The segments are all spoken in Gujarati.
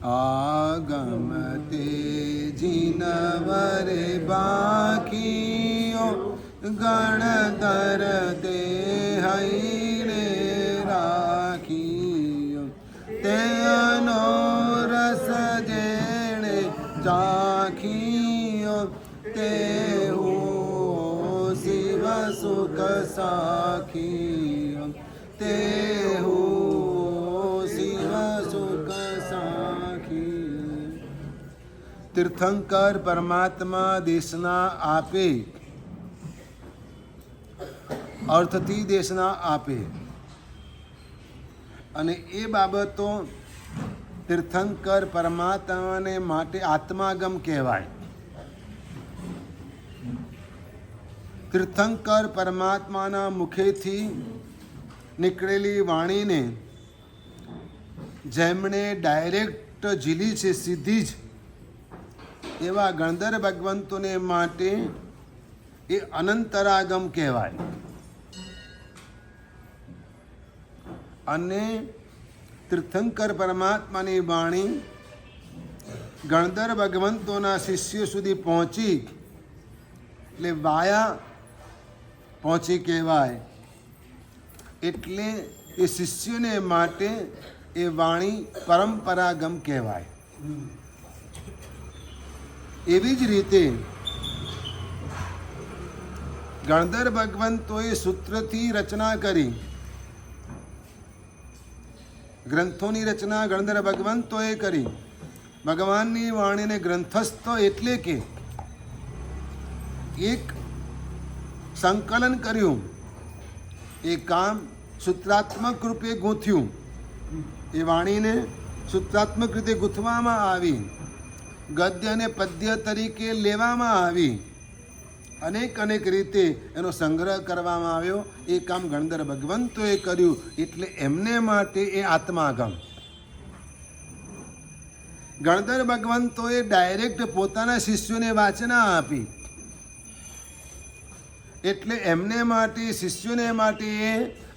આગમ તેજીનવરે બાકીઓ ગણધર દેહૈને રાખીઓ તેનો રસ જેણે ચાખીઓ તે શિવ સુખ સાખીઓ તે શિવ સુખ સાખી। તીર્થંકર પરમાત્મા દેશના આપે, અર્થથી દેશના આપે, અને એ બાબતો તીર્થંકર પરમાત્માને માટે આત્માગમ કહેવાય। તીર્થંકર પરમાત્માના મુખેથી નીકળેલી વાણીને જેમણે ડાયરેક્ટ ઝીલી છે, સીધી જ, એવા ગણધર ભગવંતોને માટે એ અનંતરાગમ કહેવાય। અને તીર્થંકર પરમાત્માની વાણી ગણધર ભગવંતોના શિષ્યો સુધી પહોંચી એટલે વાયા પહોંચી કહેવાય। એટલે એ શિષ્યોને માટે એ વાણી પરંપરાગમ કહેવાય। એવી જ રીતે ગણધર ભગવંતોએ સૂત્રથી રચના કરી, ગ્રંથોની રચના ગણધર ભગવંતોએ કરી। ભગવાનની વાણીને ગ્રંથસ્થ એટલે કે એક સંકલન કર્યું, એ કામ સૂત્રાત્મક રૂપે ગૂંથ્યું, એ વાણીને સૂત્રાત્મક રીતે ગૂંથવામાં આવી, ગદ્ય અને પદ્ય તરીકે લેવામાં આવી, અનેક અનેક રીતે એનો સંગ્રહ કરવામાં આવ્યો। એ કામ ગણધર ભગવંતોએ કર્યું, એટલે એમને માટે એ આત્માગમ। ગણધર ભગવંતોએ ડાયરેક્ટ પોતાના શિષ્યોને વાચના આપી, એટલે એમને માટે, શિષ્યોને માટે એ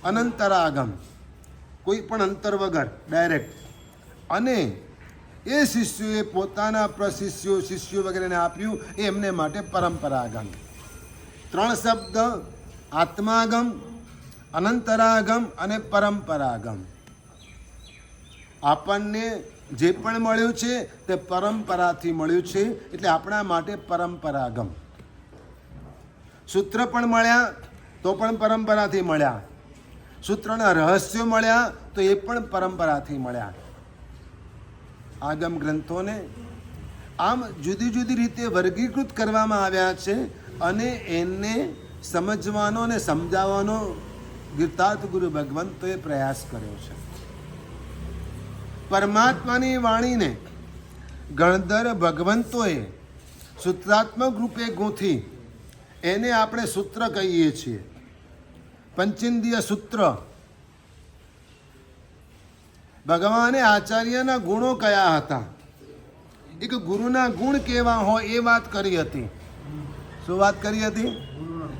અનંતરાગમ, કોઈ પણ અંતર વગર ડાયરેક્ટ। અને એ શિષ્યોએ પોતાના પ્રશિષ્યો, શિષ્યો વગેરેને આપ્યું, એ એમને માટે પરંપરાગમ। ત્રણ શબ્દ, આત્માગમ, અનંતરાગમ અને પરંપરાગમ। આપણને જે પણ મળ્યું છે તે પરંપરાથી મળ્યું છે, એટલે આપણા માટે પરંપરાગમ। સૂત્ર પણ મળ્યા તો પણ પરંપરાથી મળ્યા, સૂત્રના રહસ્યો મળ્યા તો એ પણ પરંપરાથી મળ્યા। આગમ ગ્રંથોને આમ જુદી જુદી રીતે વર્ગીકૃત કરવામાં આવ્યા છે, અને એને સમજવાનો અને સમજાવવાનો ગીતાર્થ ગુરુ ભગવંતોએ પ્રયાસ કર્યો છે। પરમાત્માની વાણીને ગણધર ભગવંતોએ સૂત્રાત્મક રૂપે ગૂંથી, એને આપણે સૂત્ર કહીએ છીએ, પંચેન્દ્રિય સૂત્ર। ભગવાને આચાર્યના ગુણો કયા હતા, એક ગુરુના ગુણ કેવા હોય એ વાત કરી હતી। શું વાત કરી હતી?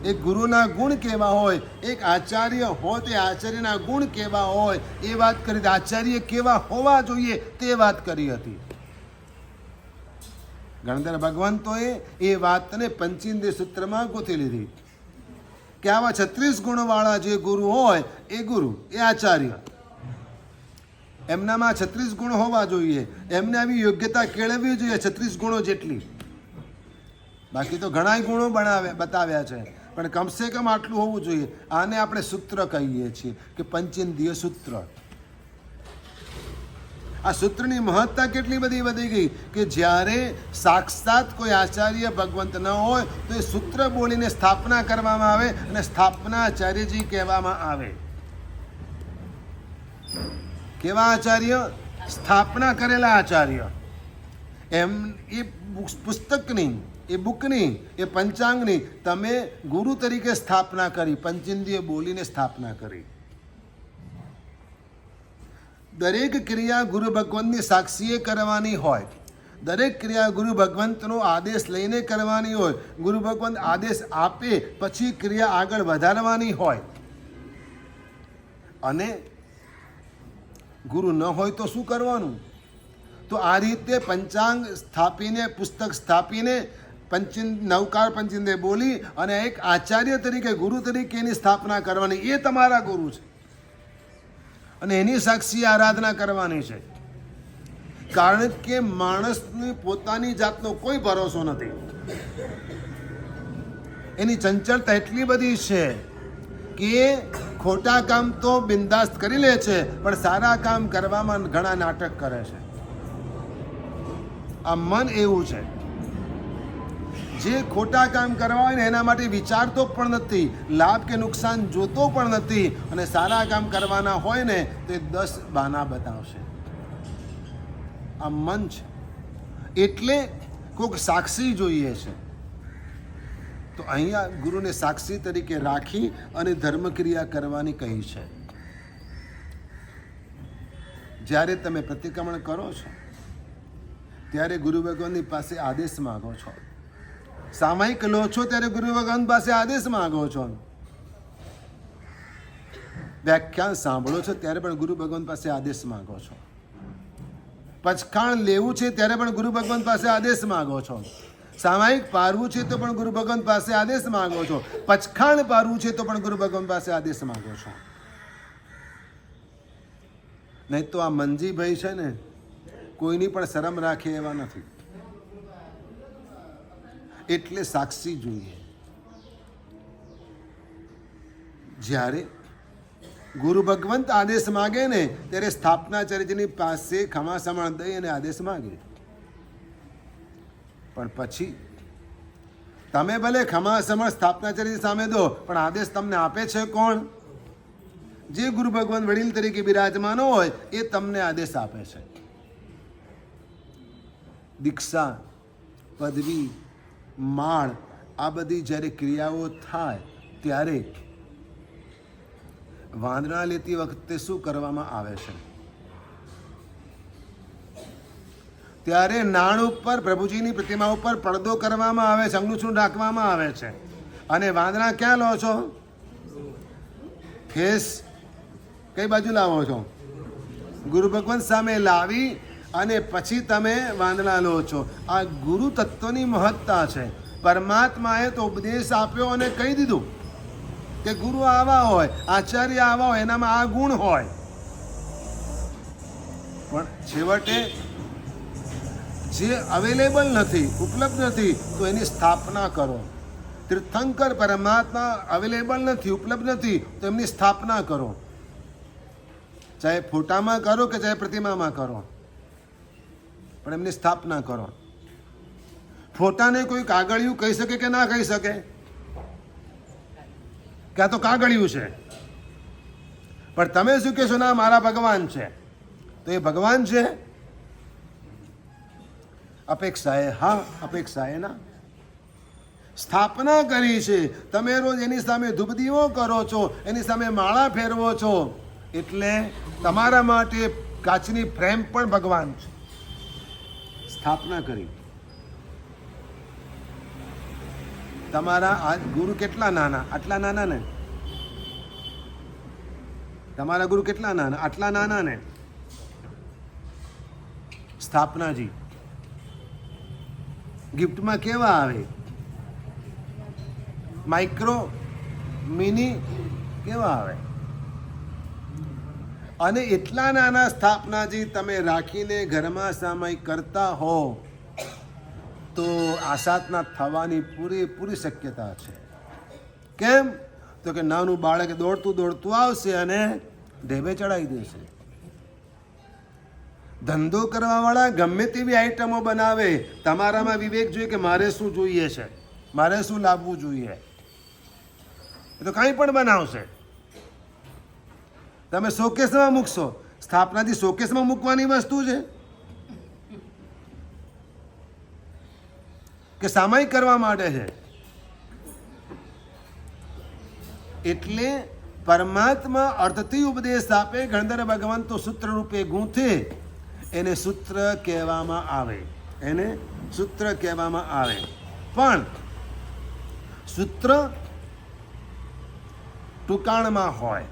એક ગુરુના ગુણ કેવા હોય, એક આચાર્ય હોય તે આચાર્યના ગુણ કેવા હોય એ વાત કરી હતી। આચાર્ય કેવા હોવા જોઈએ તે વાત કરી હતી। ગણધર ભગવંતોએ એ વાતને પંચેન્દ્રિય સૂત્રમાં ગોતી લીધી કે આવા 36 ગુણવાળા જે ગુરુ હોય એ ગુરુ, એ આચાર્ય, એમનામાં 36 ગુણ હોવા જોઈએ, એમને આવી યોગ્યતા કેળવવી જોઈએ 36 ગુણો જેટલી। બાકી તો ઘણા ગુણો બતાવ્યા છે, પણ કમસે કમ આટલું હોવું જોઈએ। આને આપણે સૂત્ર કહીએ છીએ કે પંચેન્દ્રિય સૂત્ર। આ સૂત્રની મહત્તા કેટલી બધી વધી ગઈ કે જ્યારે સાક્ષાત કોઈ આચાર્ય ભગવંત ન હોય તો એ સૂત્ર બોલીને સ્થાપના કરવામાં આવે, અને સ્થાપના આચાર્યજી કહેવામાં આવે। કેવા આચાર્ય? સ્થાપના કરેલા આચાર્ય। એમ એ પુસ્તકની, એ બુકની, એ પંચાંગની તમે ગુરુ તરીકે સ્થાપના કરી, પંચેન્દ્રિય બોલીને સ્થાપના કરી। દરેક ક્રિયા ગુરુ ભગવંતની સાક્ષીએ કરવાની હોય, દરેક ક્રિયા ગુરુ ભગવંતનો આદેશ લઈને કરવાની હોય, ગુરુ ભગવંત આદેશ આપે પછી ક્રિયા આગળ વધારવાની હોય। અને ગુરુ ન હોય તો શું કરવાનું? તો આ રીતે પંચાંગ સ્થાપીને, પુસ્તક સ્થાપીને, નવકાર પંચિંદે બોલી અને એક આચાર્ય તરીકે, ગુરુ તરીકે એની સ્થાપના કરવાની. એ તમારા ગુરુ છે અને એની સાક્ષી આરાધના કરવાની છે. કારણ કે માણસની પોતાની જાતનો કોઈ ભરોસો નથી. એની ચંચળતા એટલી બધી છે કે ખોટા કામ તો બિંદાસ્ત કરી લે છે, પણ સારા કામ કરવામાં ઘણા નાટક કરે છે. આ મન એવું છે, જે ખોટા કામ કરવા હોય ને એના માટે વિચારતો પણ નથી, લાભ કે નુકસાન જોતો પણ નથી, અને સારા કામ કરવાના હોય ને તો 10 બહાના બતાવશે. આ મન છે. એટલે કોઈક સાક્ષી જોઈએ છે. તો અહીંયા ગુરુને સાક્ષી તરીકે રાખી અને ધર્મક્રિયા કરવાની કહી છે. જ્યારે તમે પ્રતિક્રમણ કરો છો ત્યારે ગુરુ ભગવાનની પાસે આદેશ માગો છો. સામાયિક લો છો ત્યારે ગુરુ ભગવાન પાસે આદેશ માગો છો. વ્યાખ્યાન સાંભળો છો ત્યારે પણ ગુરુ ભગવાન પાસે આદેશ માગો છો. પચખાણ લેવું છે ત્યારે પણ ગુરુ ભગવાન પાસે આદેશ માગો છો. સામાયિક પારવું છે તો પણ ગુરુ ભગવાન પાસે આદેશ માગો છો. પચખાણ પારવું છે તો પણ ગુરુ ભગવાન પાસે આદેશ માગો છો. નહીં તો આ મંજીભાઈ છે ને, કોઈની પણ શરમ રાખે એવા નથી. એટલે સાક્ષી જોઈએ. જ્યારે ગુરુ ભગવંત આદેશ માગે ને ત્યારે સ્થાપનાચાર્યજીની પાસે ખમાસમણ દઈ અને આદેશ માગે. પણ પછી તમે ભલે ખમાસમણ સ્થાપનાચાર્યજી સામે દો, પણ આદેશ તમને આપે છે કોણ? જે ગુરુ ભગવાન વડીલ તરીકે બિરાજમાન હોય એ તમને આદેશ આપે છે. દીક્ષા, પદવી, માળ, આ બધી જ્યારે ક્રિયાઓ થાય ત્યારે વાંદણા લેતી વખતે શું કરવામાં આવે છે? ત્યારે નાણ ઉપર, પ્રભુજીની પ્રતિમા ઉપર પડદો કરવામાં આવે છે, અંગૂઠું રાખવામાં આવે છે. અને વાંદણા ક્યાં લો છો? ફેસ કઈ બાજુ લાવો છો? ગુરુ ભગવાન સામે લાવી અને પછી તમે વાંદણા લો છો. આ ગુરુ તત્વની મહત્તા છે. પરમાત્માએ તો ઉપદેશ આપ્યો અને કહી દીધું કે ગુરુ આવા હોય, આચાર્ય આવા હોય, એનામાં આ ગુણ હોય. પણ છેવટે જે અવેલેબલ નથી, ઉપલબ્ધ નથી, તો એની સ્થાપના કરો. તીર્થંકર પરમાત્મા અવેલેબલ નથી, ઉપલબ્ધ નથી, તો એમની સ્થાપના કરો. ચાહે ફોટામાં કરો કે ચાહે પ્રતિમામાં કરો, પણ એમની સ્થાપના કરો. ફોટાને કોઈ કાગળિયું કહી શકે કે ના કહી શકે? કે આ તો કાગળિયું છે. પણ તમે શું કહેશો? ના, મારા ભગવાન છે. તો એ ભગવાન છે? અપેક્ષાએ હા, અપેક્ષાએ ના. સ્થાપના કરી છે. તમે રોજ એની સામે ધૂપદીવો કરો છો, એની સામે માળા ફેરવો છો, એટલે તમારા માટે કાચની ફ્રેમ પણ ભગવાન છે. સ્થાપના કરી. તમારા આ ગુરુ કેટલા નાના? આટલા નાના ને? તમારા ગુરુ કેટલા નાના? આટલા નાના ને? સ્થાપનાજી ગિફ્ટમાં કેવા આવે? માઇક્રો, મિની કેવા આવે? અને એટલા નાના સ્થાપનાજી તમે રાખીને ઘરમાં સામાયિક કરતા હો તો આસાતના થવાની પૂરેપૂરી શક્યતા છે. કેમ? તો કે નાનું બાળક દોડતું દોડતું આવશે અને ઢેબે ચડાવી દેશે. ધંધો કરવાવાળા ગમે તેવી આઈટમો બનાવે, તમારામાં વિવેક જોઈએ કે મારે શું જોઈએ છે, મારે શું લાવવું જોઈએ. એ તો કાંઈ પણ બનાવશે. તમે શોકેસમાં મૂકશો, સ્થાપનાથી શોકેસમાં મૂકવાની વસ્તુ છે કે સામાયિક કરવા માટે છે? એટલે પરમાત્મા અર્થથી ઉપદેશ આપે. ગણધર ભગવાન તો સૂત્ર રૂપે ગૂંથે, એને સૂત્ર કહેવામાં આવે. એને સૂત્ર કહેવામાં આવે. પણ સૂત્ર ટૂંકાણમાં હોય.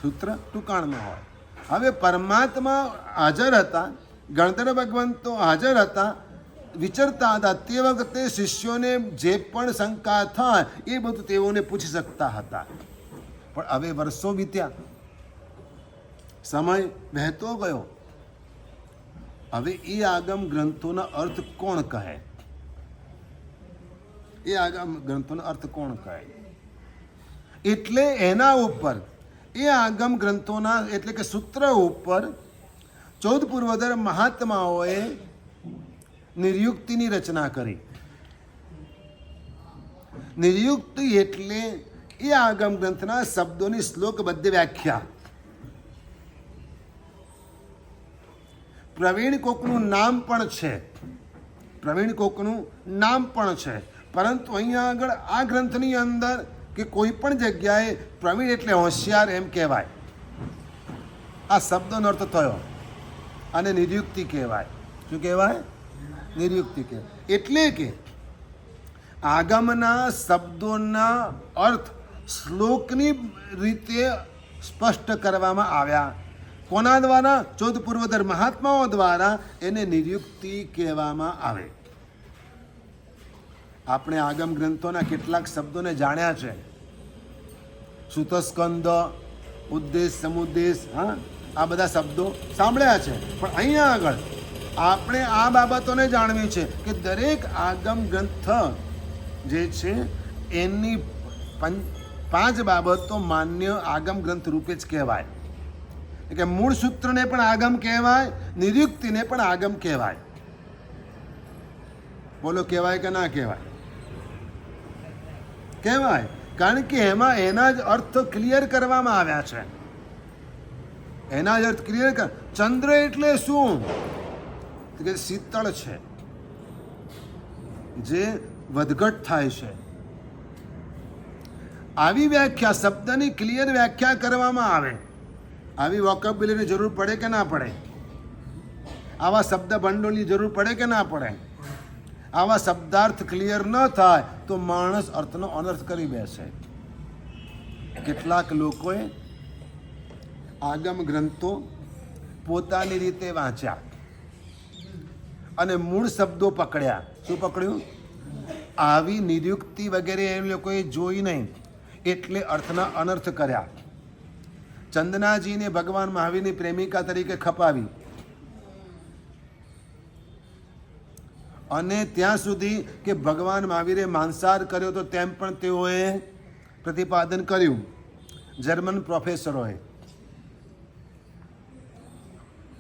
સૂત્ર ટૂંકાણમાં હોય. હવે પરમાત્મા હાજર હતા, ગણધર ભગવાન તો હાજર હતા, વિચરતા હતા. તે વખતે શિષ્યોને જે પણ શંકા થાય એ બધું તેઓને પૂછી શકતા હતા. પણ હવે વર્ષો વીત્યા, સમય વહેતો ગયો. હવે એ આગમ ગ્રંથોના અર્થ કોણ કહે? એ આગમ ગ્રંથોનો અર્થ કોણ કહે? એટલે એના ઉપર, એ આગમ ગ્રંથોના એટલે કે સૂત્ર ઉપર 14 પૂર્વોત્તર મહાત્માઓએ નિર્યુક્તિની રચના કરી. નિર્યુક્તિ એટલે એ આગમ ગ્રંથના શબ્દોની શ્લોકબદ્ધ વ્યાખ્યા. પ્રવીણ કોકનું નામ પણ છે, પ્રવીણ કોકનું નામ પણ છે, પરંતુ અહીંયા આગળ આ ગ્રંથની અંદર કે કોઈ પણ જગ્યાએ પ્રવીણ એટલે હોશિયાર એમ કહેવાય. આ શબ્દનો અર્થ થયો. અને નિર્યુક્તિ કહેવાય. શું કહેવાય? નિર્યુક્તિ કહેવાય. એટલે કે આગમના શબ્દોના અર્થ શ્લોકની રીતે સ્પષ્ટ કરવામાં આવ્યા. કોના દ્વારા? 14 પૂર્વોત્તર મહાત્માઓ દ્વારા એને નિર્યુક્તિ કહેવામાં આવે. આપણે આગમ ગ્રંથોના કેટલાક શબ્દોને જાણ્યા છે. સુતસ્કંદ, ઉદ્દેશ, સમુદ્દેશ, હા, આ બધા શબ્દો સાંભળ્યા છે. પણ અહીંયા આગળ આપણે આ બાબતોને જાણવી છે કે દરેક આગમ ગ્રંથ જે છે એની 5 બાબતો માન્ય આગમ ગ્રંથ રૂપે જ કહેવાય. કે મૂળ સૂત્રને પણ આગમ કહેવાય, નિર્યુક્તિને પણ આગમ કહેવાય. બોલો, કહેવાય કે ના કહેવાય? કહેવાય. કારણ કે એમાં એના જ અર્થ ક્લિયર કરવામાં આવ્યા છે. એના જ અર્થ ક્લિયર કર. ચંદ્ર એટલે શું? કે શીતળ છે, જે વધઘટ થાય છે. આવી વ્યાખ્યા, શબ્દની ક્લિયર વ્યાખ્યા કરવામાં આવે. આવી વોકેબ્યુલરીની જરૂર પડે કે ના પડે? આવા શબ્દ ભંડોળની જરૂર પડે કે ના પડે? આવા શબ્દાર્થ ક્લિયર ન થાય તો માણસ અર્થનો અનર્થ કરી બેસે. કેટલાક લોકોએ આગમ ગ્રંથો પોતાની રીતે વાંચ્યા અને મૂળ શબ્દો પકડ્યા. શું પકડ્યું? આવી નિર્યુક્તિ વગેરે એ લોકોએ જોઈ નહીં, એટલે અર્થના અનર્થ કર્યા. ચંદનાજીને ભગવાન મહાવીરની પ્રેમિકા તરીકે ખપાવી અને ત્યાં સુધી કે ભગવાન મહાવીરે માંસાહાર કર્યો તો તેમ પણ તેઓએ પ્રતિપાદન કર્યું. જર્મન પ્રોફેસરોએ.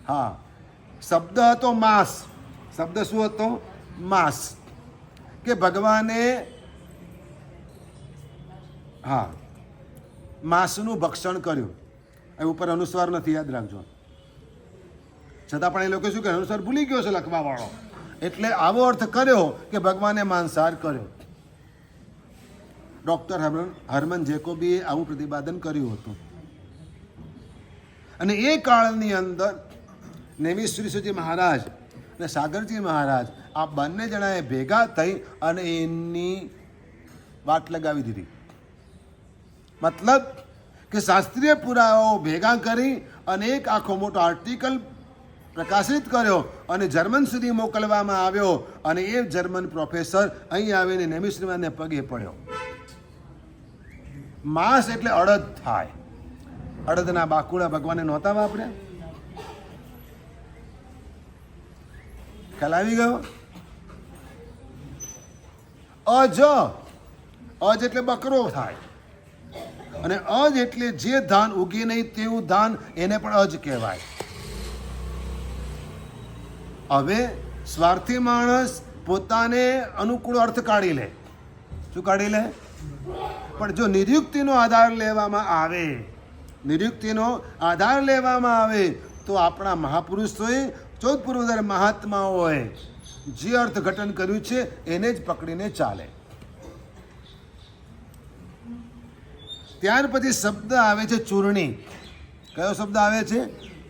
હા, શબ્દ હતો માંસ. શબ્દ શું હતો? માંસ. કે ભગવાને હા માંસનું ભક્ષણ કર્યું. એ ઉપર અનુસ્વાર નથી, યાદ રાખજો. છતાં પણ એ લોકો શું કહે? અનુસ્વાર ભૂલી ગયો છે લખવા વાળો. એટલે આવો અર્થ કર્યો કે ભગવાને માંસાહાર કર્યો. ડૉક્ટર હર્મન જેકોબીએ આવું પ્રતિપાદન કર્યું હતું. અને એ કાળની અંદર નેમિશ્રીજી મહારાજ અને સાગરજી મહારાજ આ બંને જણાએ ભેગા થઈ અને એની વાટ લગાવી દીધી. મતલબ કે શાસ્ત્રીય પુરાવાઓ ભેગા કરી અને એક આખો મોટો આર્ટિકલ પ્રકાશિત કર્યો અને જર્મન સુધી મોકલવામાં આવ્યો. અને એ જર્મન પ્રોફેસર અહીં આવીને નેમિશ્રીમાનને પગે પડ્યો. માંસ એટલે અડદ થાય. અડદના બાકુડા ભગવાને નહોતા વાપર્યા? ખ્યાલ આવી ગયો? અજ, અજ એટલે બકરો થાય. અને અજ એટલે જે ધાન ઉગે નહીં તેવું ધાન, એને પણ અજ કહેવાય. હવે સ્વાર્થી માણસ પોતાને અનુકૂળ અર્થ કાઢી લે. શું કાઢી લે? પણ જો નિર્યુક્તિનો આધાર લેવામાં આવે, નિર્યુક્તિનો આધાર લેવામાં આવે તો આપણા મહાપુરુષોએ 14 પૂર્વોત્તર મહાત્માઓએ જે અર્થઘટન કર્યું છે એને જ પકડીને ચાલે. ત્યાર પછી શબ્દ આવે છે ચૂર્ણી. કયો શબ્દ આવે છે?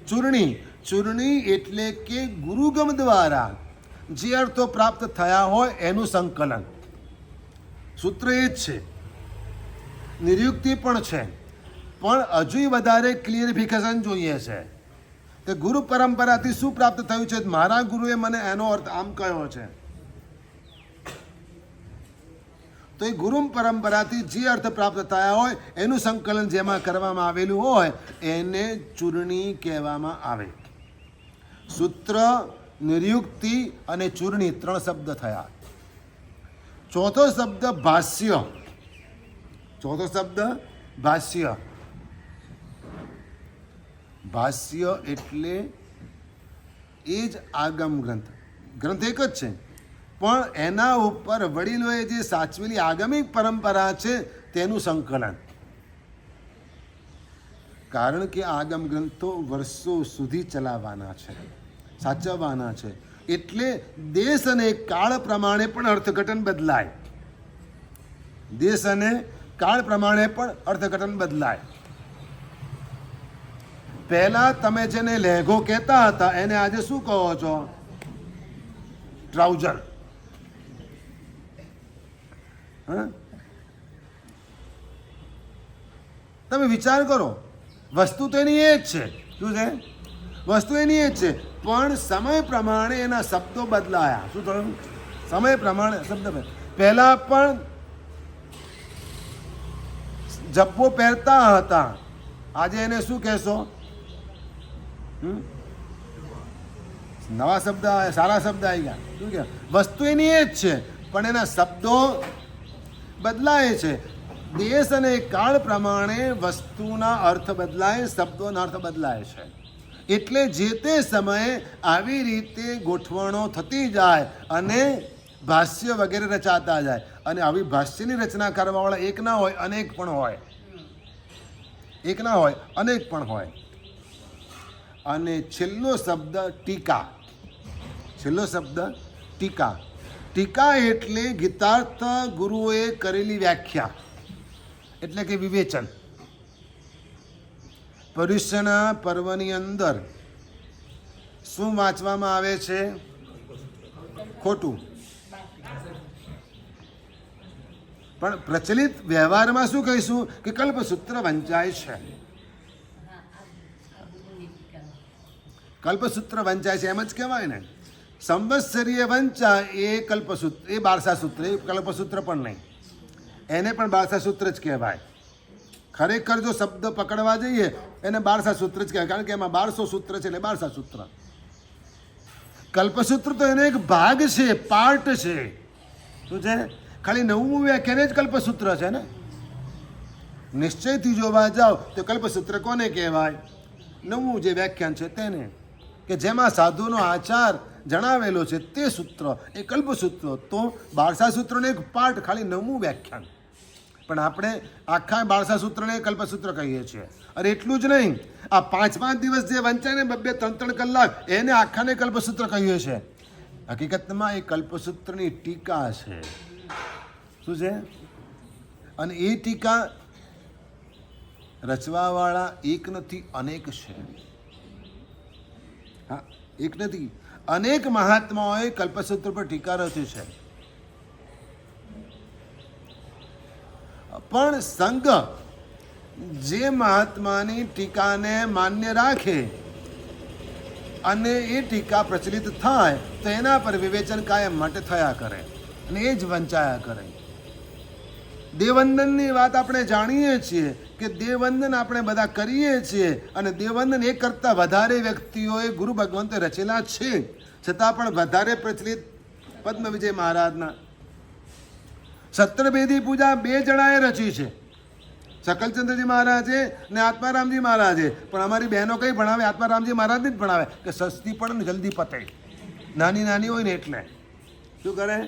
ચૂર્ણી. ચૂર્ણી એટલે કે ગુરુગમ દ્વારા જે અર્થો પ્રાપ્ત થયા હોય એનું સંકલન. સૂત્ર એ જ છે, નિર્યુક્તિ પણ છે, પણ હજુ વધારે ક્લિયરિફિકેશન જોઈએ છે. તે ગુરુ પરંપરાથી શું પ્રાપ્ત થયું છે? મારા ગુરુએ મને એનો અર્થ આમ કહ્યો છે. તો એ ગુરુ પરંપરાથી જે અર્થ પ્રાપ્ત થયા હોય એનું સંકલન જેમાં કરવામાં આવેલું હોય એને ચૂર્ણી કહેવામાં આવે. સૂત્ર, નિર્યુક્તિ અને ચૂર્ણી 3 શબ્દ થયા. ચોથો શબ્દ ભાષ્ય. ચોથો શબ્દ ભાષ્ય. ભાષ્ય એટલે એ જ આગમ ગ્રંથ. ગ્રંથ એક જ છે, પણ એના ઉપર વડીલોએ જે સાચવેલી આગમિક પરંપરા છે તેનું સંકલન. કારણ કે આગમ ગ્રંથો વર્ષો સુધી ચલાવવાના છે, સાચવવાના છે, એટલે દેશ અને કાળ પ્રમાણે પણ અર્થઘટન બદલાય. દેશ અને કાળ પ્રમાણે પણ અર્થઘટન બદલાય. પહેલા તમે જેને લેઘો કહેતા હતા એને આજે શું કહો છો? ટ્રાઉઝર. તમે વિચાર કરો, વસ્તુ તો એની એ જ છે. શું છે? વસ્તુ એની એ જ છે, પણ સમય પ્રમાણે એના શબ્દો બદલાયા. શું થયું? સમય પ્રમાણે શબ્દ. પહેલા પણ જબ્બો પહેરતા હતા, આજે એને શું કહેશો? નવા શબ્દ, સારા શબ્દ આવી ગયા. શું કે વસ્તુ એની એ જ છે, પણ એના શબ્દો બદલાય છે. દેશ અને કાળ પ્રમાણે વસ્તુના અર્થ બદલાય, શબ્દોના અર્થ બદલાય છે. એટલે જે તે સમયે આવી રીતે ગોઠવણો થતી જાય અને ભાષ્ય વગેરે રચાતા જાય. અને આવી ભાષ્યની રચના કરવાવાળા એક ના હોય, અનેક પણ હોય. એક ના હોય, અનેક પણ હોય. અને છેલ્લો શબ્દ ટીકા. છેલ્લો શબ્દ ટીકા. ટીકા એટલે ગીતાર્થ ગુરુઓએ કરેલી વ્યાખ્યા, એટલે કે વિવેચન. પર્યુષણા પર્વની અંદર શું વાંચવામાં આવે છે? ખોટું. પણ પ્રચલિત વ્યવહારમાં શું કહીશું કે કલ્પસૂત્ર વંચાય છે. કલ્પસૂત્ર વંચાય છે એમ જ કહેવાય ને. સંવત્સરીય વંચાય એ કલ્પસૂત્ર, એ બારસા સૂત્ર, એ કલ્પસૂત્ર પણ નહીં, એને પણ બારસા સૂત્ર જ કહેવાય. ખરેખર જો શબ્દ પકડવા જઈએ એને બારસા સૂત્ર જ કહેવાય, કારણ કે એમાં 1200 સૂત્ર છે એટલે બારસા સૂત્ર. કલ્પસૂત્ર તો એને એક ભાગ છે, પાર્ટ છે. શું છે? ખાલી 9મું વ્યાખ્યાન જ કલ્પસૂત્ર છે ને. નિશ્ચયથી જોવા જાઓ તો કલ્પસૂત્ર કોને કહેવાય? 9મું જે વ્યાખ્યાન છે તેને, કે જેમાં સાધુનો આચાર જણાવેલો છે તે સૂત્ર એ કલ્પસૂત્ર. તો બારસા સૂત્રનો એક પાર્ટ, ખાલી 9મું વ્યાખ્યાન. પણ આપણે આખા બારસા સૂત્રને કલ્પસૂત્ર કહીએ છીએ. અરે એટલું જ નહીં, આ 5-5 દિવસ જે વંચાય ને 2-3 કલાક, એને આખાને કલ્પસૂત્ર કહીએ છીએ. હકીકતમાં એ કલ્પસૂત્રની ટીકા છે. શું છે? અને એ ટીકા રચવાવાળા એક નથી, અનેક છે. હા, એક નથી, અનેક મહાત્માઓએ કલ્પસૂત્ર પર ટીકા રચી છે. પણ સંઘ જે મહાત્માની ટીકાને માન્ય રાખે અને એ ટીકા પ્રચલિત થાય તો એના પર વિવેચન કાયમ માટે થયા કરે અને એ જ વંચાયા કરે. દેવવંદનની વાત આપણે જાણીએ છીએ કે દેવવંદન આપણે બધા કરીએ છીએ, અને દેવવંદન એ કરતાં વધારે વ્યક્તિઓએ ગુરુ ભગવંતે રચેલા છે, છતાં પણ વધારે પ્રચલિત પદ્મ વિજય મહારાજના. સત્રભેદી પૂજા 2 જણાએ રચી છે, શકલચંદ્રજી મહારાજે ને આત્મારામજી મહારાજે. પણ અમારી બહેનો કઈ ભણાવે? આત્મારામજી મહારાજને જ ભણાવે કે સસ્તી પડે ને જલ્દી પતે. નાની નાની હોય ને એટલે શું કરે?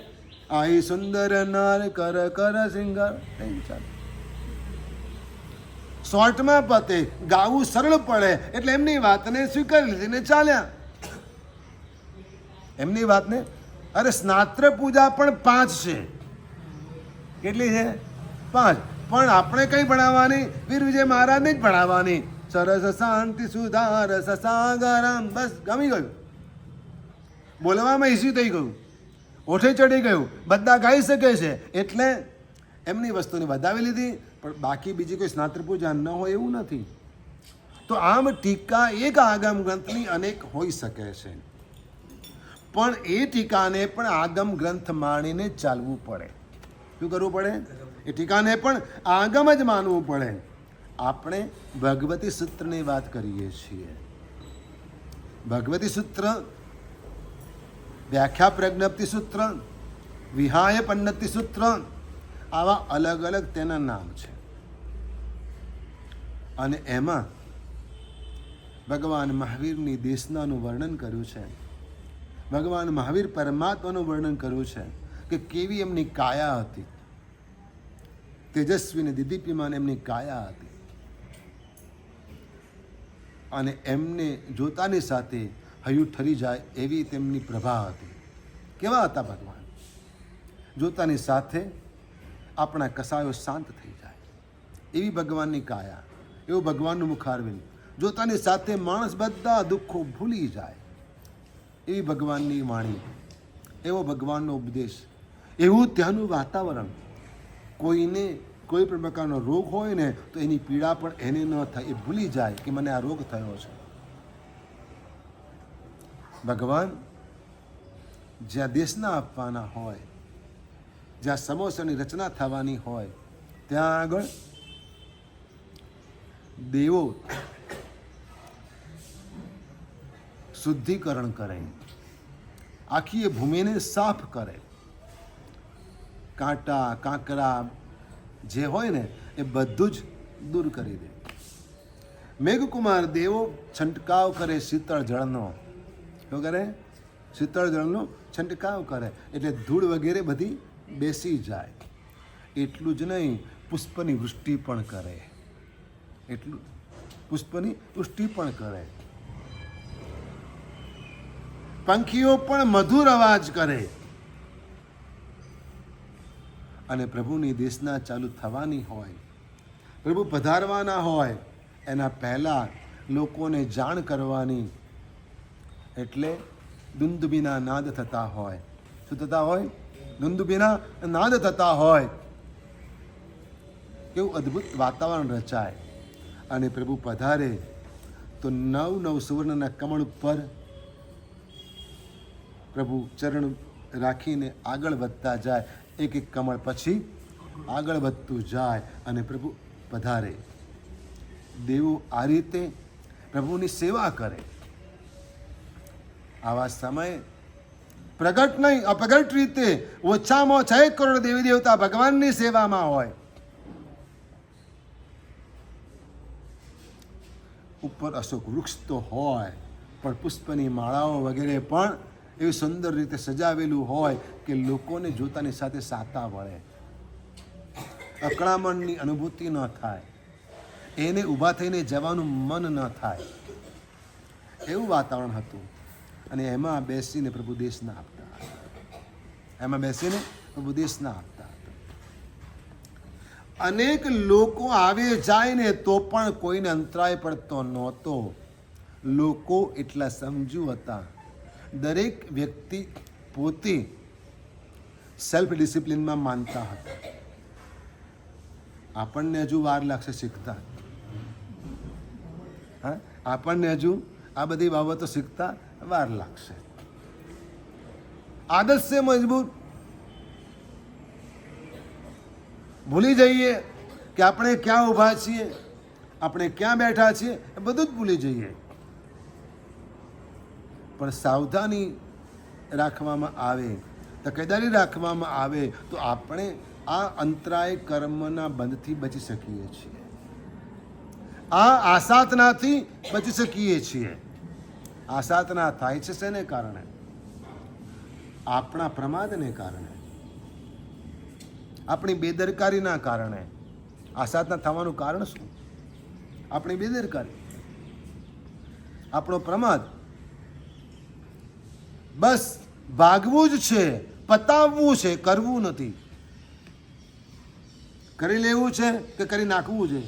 આઈ સુંદર નાર કર કર સિંગર, શોર્ટમાં પતે, ગાવું સરળ પડે એટલે એમની વાતને સ્વીકારી લીધી ને ચાલ્યા. એમની વાતને. અરે સ્નાત્ર પૂજા પણ 5 છે. કેટલી છે? 5. પણ આપણે કઈ ભણાવવાની? વીર વિજય મહારાજને જ ભણાવવાની. સરસ શાંતિ સુધાર સસાગરમ. બસ ગમી ગયું, બોલવામાં ઇસ્યુ થઈ ગયું, ઓઠે ચડી ગયું, બધા ગાઈ શકે છે એટલે એમની વસ્તુને વધાવી લીધી. પણ બાકી બીજી કોઈ સ્નાત્ર પૂજા ન હોય એવું નથી. તો આમ ટીકા એક આગમ ગ્રંથની અનેક હોઈ શકે છે, પણ એ ટીકાને પણ આગમ ગ્રંથ માણીને ચાલવું પડે. શું કરવું પડે? એ ટીકાને પણ આગમ જ માનવું પડે. આપણે ભગવતી સૂત્રની વાત કરીએ છીએ. ભગવતી સૂત્ર, વ્યાખ્યા પ્રજ્ઞપ્તિ સૂત્ર, વિહાય પન્નતિ સૂત્ર, આવા અલગ અલગ તેના નામ છે. અને એમાં ભગવાન મહાવીરની દેશનાનું વર્ણન કર્યું છે. ભગવાન મહાવીર પરમાત્માનું વર્ણન કર્યું છે કે કેવી એમની કાયા હતી, તેજસ્વી ને દિદીપ્યમાન એમની કાયા હતી, અને એમને જોતાની સાથે હૈયું ઠરી જાય એવી તેમની પ્રભા હતી. કેવા હતા ભગવાન? જોતાની સાથે આપણા કસાયો શાંત થઈ જાય એવી ભગવાનની કાયા, એવું ભગવાનનું મુખારવિંદ. જોતાની સાથે માણસ બધા દુઃખો ભૂલી જાય એવી ભગવાનની વાણી, એવો ભગવાનનો ઉપદેશ, એવું ત્યાંનું વાતાવરણ. કોઈને કોઈ પણ પ્રકારનો રોગ હોય ને તો એની પીડા પણ એને ન થાય, એ ભૂલી જાય કે મને આ રોગ થયો છે. ભગવાન જ્યાં દેશના આપવાના હોય, જ્યાં સમોસાની રચના થવાની હોય, ત્યાં આગળ દેવો શુદ્ધિકરણ કરે, આખી એ ભૂમિને સાફ કરે, કાંટા કાંકરા જે હોય ને એ બધું જ દૂર કરી દે. મેઘકુમાર દેવો છંટકાવ કરે શીતળ જળનો. શું કરે? શીતળ જળનો છંટકાવ કરે એટલે ધૂળ વગેરે બધી બેસી જાય. એટલું જ નહીં, પુષ્પની વૃષ્ટિ પણ કરે. એટલું પુષ્પની વૃષ્ટિ પણ કરે. પંખીઓ પણ મધુર અવાજ કરે. અને પ્રભુની દેશના ચાલુ થવાની હોય, પ્રભુ પધારવાના હોય, એના પહેલાં લોકોને જાણ કરવાની, એટલે દુંદુબીના નાદ થતા હોય. શું થતા હોય? દુંદુબીના નાદ થતા હોય. કેવું અદ્ભુત વાતાવરણ રચાય. અને પ્રભુ પધારે તો 9 સુવર્ણના કમળ ઉપર પ્રભુ ચરણ રાખીને આગળ વધતા જાય. એક એક કમળ પછી આગળ વધતું જાય અને પ્રભુ પધારે. દેવો આ રીતે પ્રભુની સેવા કરે. આવા સમયે પ્રગટ નહીં, અપ્રગટ રીતે ઓછામાં ઓછા 1 કરોડ દેવી દેવતા ભગવાનની સેવામાં હોય. ઉપર અશોક વૃક્ષ તો હોય, પણ પુષ્પની માળાઓ વગેરે પણ એવી સુંદર રીતે સજાવેલું હોય કે લોકોને જોતાની સાથે સાતા વળે, અકળામણની અનુભૂતિ ન થાય, એને ઊભા થઈને જવાનું મન ન થાય, એવું વાતાવરણ હતું. અને એમાં બેસીને પ્રભુ દેશના આપતા હતા. એમાં બેસીને પ્રભુ દેશના આપતા હતા. અનેક લોકો આવે જાય ને તો પણ કોઈને અંતરાય પડતો નહોતો. લોકો એટલા સમજુ હતા. દરેક વ્યક્તિ પોતે સેલ્ફ ડિસિપ્લિનમાં માનતા હતા. આપણને હજુ વાર લાગશે શીખતા. હા, આપણને હજુ આ બધી બાબતો શીખતા વાર લાગશે. આદત સે મજબૂર. ભૂલી જઈએ કે આપણે ક્યાં ઊભા છીએ, આપણે ક્યાં બેઠા છીએ, એ બધું જ ભૂલી જઈએ. પણ સાવધાની રાખવામાં આવે, તકેદારી રાખવામાં આવે તો આપણે આ અંતરાય કર્મના બંધથી બચી શકીએ છીએ. આ આસાધનાથી બચી શકીએ છીએ. આસાધના થાય છે શેને કારણે? આપણા પ્રમાદને કારણે, આપણી બેદરકારીના કારણે. આસાધના થવાનું કારણ શું? આપણી બેદરકારી, આપણો પ્રમાદ. બસ ભાગવું જ છે, પતાવવું છે, કરવું નથી. કરી લેવું છે કે કરી નાખવું છે?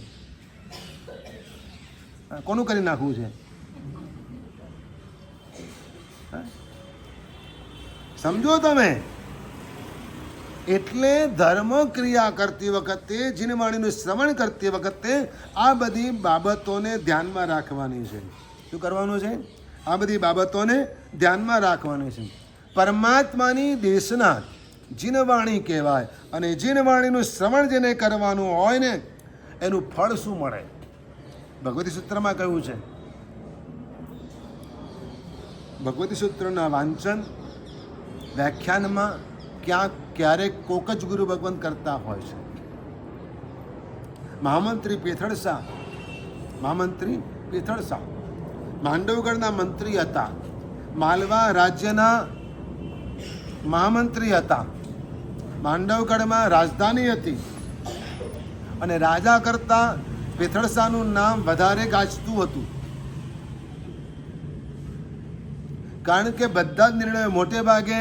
કોનું કરી નાખવું છે? સમજો તમે. એટલે ધર્મ ક્રિયા કરતી વખતે જીનવાણીનું શ્રવણ કરતી વખતે આ બધી બાબતોને ધ્યાનમાં રાખવાની છે. શું કરવાનું છે? આ બધી બાબતોને ધ્યાનમાં રાખવાની છે. પરમાત્માની દેશના જીનવાણી કહેવાય, અને જીનવાણીનું શ્રવણ જેને કરવાનું હોય ને એનું ફળ શું મળે? ભગવતી સૂત્રમાં કહ્યું છે. ભગવતી સૂત્રના વાંચન વ્યાખ્યાનમાં ક્યારેક કોક જ ગુરુ ભગવંત કરતા હોય છે. મહામંત્રી પેથળ શાહ માંડવગઢના મંત્રી હતા, માલવા રાજ્યના મહામંત્રી હતા, માંડવગઢમાં રાજધાની હતી, અને રાજા કરતા પેથળ શાહનું નામ વધારે ગાજતું હતું, કારણ કે બધા જ નિર્ણયો મોટે ભાગે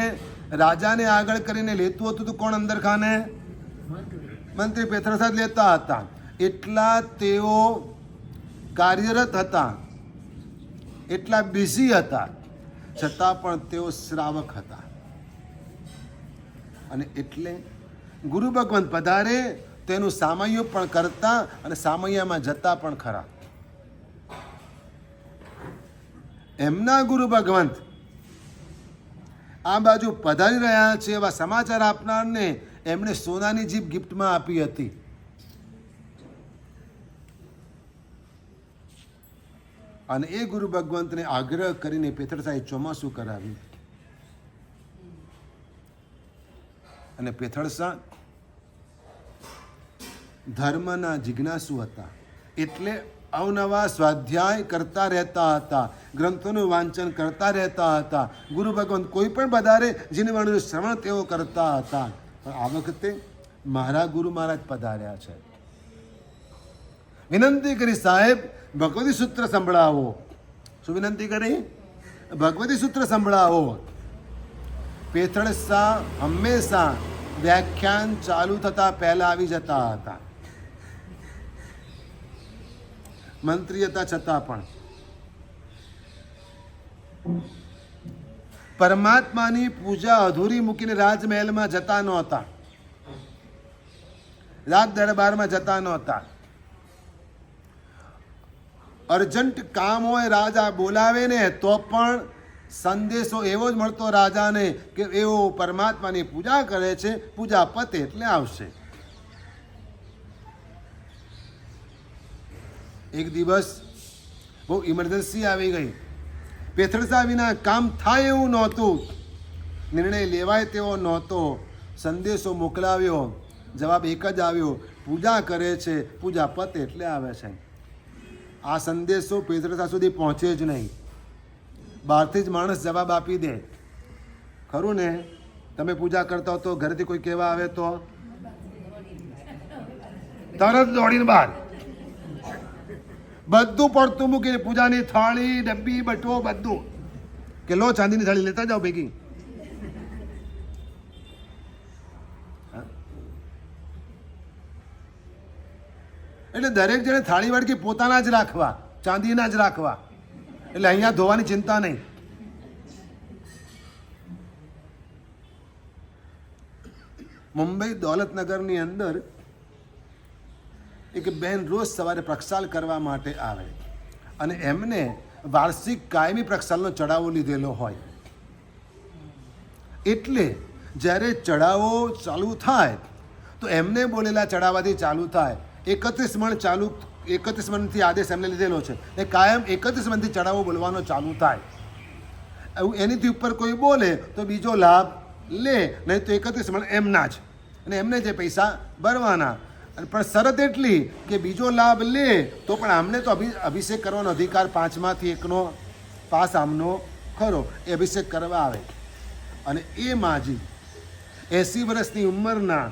રાજાને આગળ કરીને લેતું હતું. તો કોણ અંદર ખાને? મંત્રી પેથળ શાહ લેતા હતા. એટલા તેઓ કાર્યરત હતા, એટલા બિઝી હતા, છતાં પણ તેઓ શ્રાવક હતા. અને એટલે ગુરુ ભગવંત પધારે તેનું સામયું પણ કરતા અને સામયામાં જતા પણ ખરા. એમના ગુરુ ભગવંત આ બાજુ પધારી રહ્યા છે એવા સમાચાર આપનારને એમણે સોનાની જીપ ગિફ્ટમાં આપી હતી. અને એ ગુરુ ભગવંતને આગ્રહ કરીને પેથળ શાહે ચોમાસું કરાવ્યું. અને પેથળ શાહ ધર્મના જિજ્ઞાસુ હતા, એટલે અવનવા સ્વાધ્યાય કરતા રહેતા હતા, ગ્રંથોનું વાંચન કરતા રહેતા હતા. ગુરુ ભગવંત કોઈ પણ પધારે જીનવાણીનું શ્રવણ તેઓ કરતા હતા. પણ આ વખતે મારા ગુરુ મહારાજ પધાર્યા છે. વિનંતી કરી, સાહેબ ભગવતી સૂત્ર સંભળાવો. શું વિનંતી કરી? ભગવતી સૂત્ર સંભળાવો. પેથળ શાહ હંમેશા વ્યાખ્યાન ચાલુ થતા પહેલા આવી જતા હતા. મંત્રી હતા છતાં પણ પરમાત્માની પૂજા અધૂરી મૂકીને રાજમહેલમાં જતા નહોતા, રાજ દરબારમાં જતા નહોતા. અર્જન્ટ કામ હોય, રાજા બોલાવે ને તો પણ સંદેશો એવો જ મળતો રાજાને કે એવો પરમાત્માની પૂજા કરે છે, પૂજા પતે એટલે આવશે. એક દિવસ બહુ ઇમરજન્સી આવી ગઈ. પેથળ શાહ વિના કામ થાય એવું નહોતું, નિર્ણય લેવાય તેવો નહોતો. સંદેશો મોકલાવ્યો, જવાબ એક જ આવ્યો, પૂજા કરે છે, પૂજા પતે એટલે આવે છે. આ સંદેશો પેથળ શાહ સુધી પહોંચે જ નહીં. બહારથી જ માણસ જવાબ આપી દે, ખરું ને? તમે પૂજા કરતા હો તો ઘરેથી કોઈ કહેવા આવે તો તરત દોડીને બહાર, બધું પડતું મૂકીને પૂજાની થાળી, ડબ્બી, બટવો બધું, કે લો ચાંદીની થાળી લેતા જાઓ ભેગી. એટલે દરેક જણે થાળી વાડકી પોતાના જ રાખવા, ચાંદીના જ રાખવા, એટલે અહીંયા ધોવાની ચિંતા નહીં. મુંબઈ દોલતનગરની અંદર એક બેન રોજ સવારે પ્રક્ષાલ કરવા માટે આવે, અને એમને વાર્ષિક કાયમી પ્રક્ષાલનો ચડાવો લીધેલો હોય. એટલે જ્યારે ચડાવો ચાલુ થાય તો એમને બોલેલા ચડાવવાથી ચાલુ થાય. 31 મણ ચાલુ, 31 મણથી આદેશ એમને લીધેલો છે, એ કાયમ 31 મણથી ચડાવો બોલવાનો ચાલુ થાય. એનીથી ઉપર કોઈ બોલે તો બીજો લાભ લે, નહીં તો 31 મણ એમના જ, અને એમને જે પૈસા ભરવાના. પણ શરત એટલી કે બીજો લાભ લે તો પણ આમને તો અભિષેક કરવાનો અધિકાર 5માંથી 1નો પાસ આમનો ખરો, એ અભિષેક કરવા આવે. અને એ માજી 80 વર્ષની ઉંમરના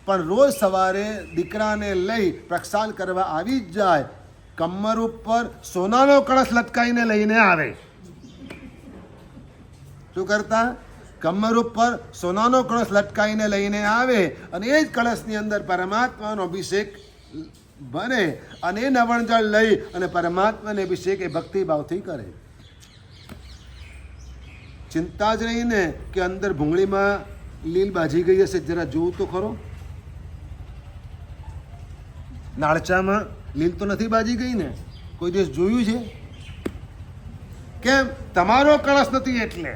પણ રોજ સવારે દીકરાને લઈ પ્રક્ષાલ કરવા આવી જ જાય. કમર ઉપર સોનાનો કળશ લટકાઈને લઈને આવે. શું કરતા? કમર ઉપર સોનાનો કળશ લટકાઈને લઈને આવે, અને એ જ કળશની અંદર પરમાત્માનો અભિષેક બને, અને એ નવણ જળ લઈ અને પરમાત્માને અભિષેક એ ભક્તિભાવથી કરે. ચિંતા જ નહીં ને કે અંદર ભૂંગળીમાં લીલ બાજી ગઈ હશે, જરા જોવું તો ખરો. નાળચામાં લીલ તો નથી બાજી ગઈ ને? કોઈ દિવસ જોયું છે? કેમ? તમારો કળશ નથી એટલે.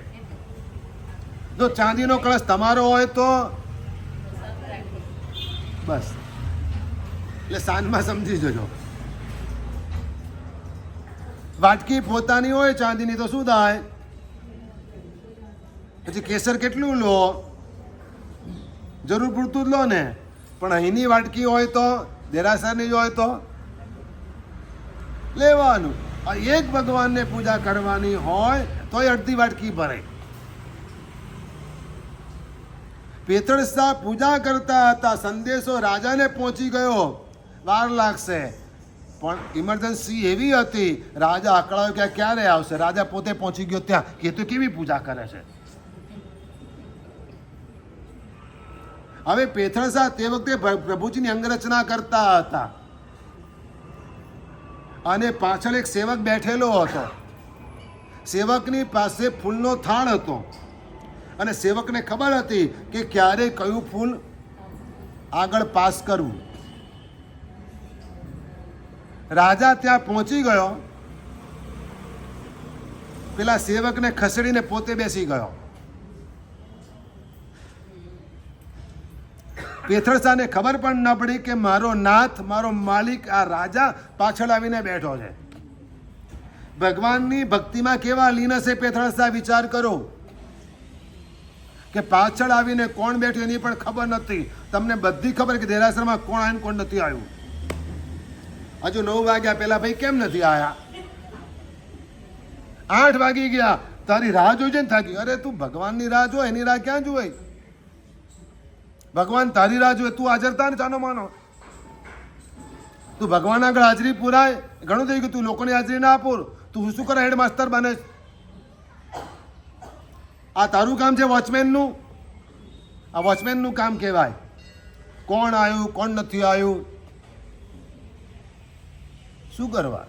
જો ચાંદીનો કળશ તમારો હોય તો બસ, એટલે સાંજમાં સમજી જજો. વાટકી પોતાની હોય ચાંદીની તો શું થાય? પછી કેસર કેટલું લો, જરૂર પૂરતું જ લો ને. પણ અહીંની વાટકી હોય તો, દેરાસરની હોય તો લેવાનું. એક ભગવાનને પૂજા કરવાની હોય તો અડધી વાટકી ભરે. પેથળ શાહ પૂજા કરતા હતા, સંદેશો રાજાને પહોંચી ગયો, વાર લાગશે. પણ ઇમરજન્સી એવી હતી, રાજા અકળાયો કે ક્યારે આવશે. રાજા પોતે પહોંચી ગયો ત્યાં કે તો કેવી પૂજા કરે છે. હવે પેથળ શાહ તે વખતે પ્રભુજીની અંગરચના કરતા હતા અને પાછળ એક સેવક બેઠેલો હતો. સેવકની પાસે ફૂલનો થાળ હતો અને સેવકને ખબર હતી કે ક્યારે કયું ફૂલ આગળ પાસ કરવું. રાજા ત્યાં પહોંચી ગયો, પેલા સેવકને ખસેડીને પોતે બેસી ગયો. પેથળ શાહને ખબર પણ ન પડી કે મારો નાથ, મારો માલિક, આ રાજા પાછળ આવીને બેઠો છે. ભગવાનની ભક્તિમાં કેવા લીન હશે પેથળ શાહ, વિચાર કરો. કે પાછળ આવીને કોણ બેઠું એની પણ ખબર નથી. તમને બધી ખબર કે દેરાસરમાં કોણ આવ્યું કોણ નથી આવ્યું. હજુ 9 વાગ્યા પહેલા ભાઈ કેમ નથી આવ્યા? 8 વાગી ગયા, તારી રાહ જોઈ છે ને થાકી. અરે તું ભગવાનની રાહ જો, એની રાહ ક્યાં જોઈ? ભગવાન તારી રાહ જોઈ, તું હાજર થા ને ચાનો માનો. તું ભગવાન આગળ હાજરી પુરાય, ઘણું થઈ ગયું. તું લોકોની હાજરી ના આપો, તું શું કરે હેડ માસ્તર બને? આ તારું કામ છે વોચમેનનું. આ વોચમેનનું કામ કહેવાય. કોણ આવ્યું કોણ નથી આવ્યું શું કરવા?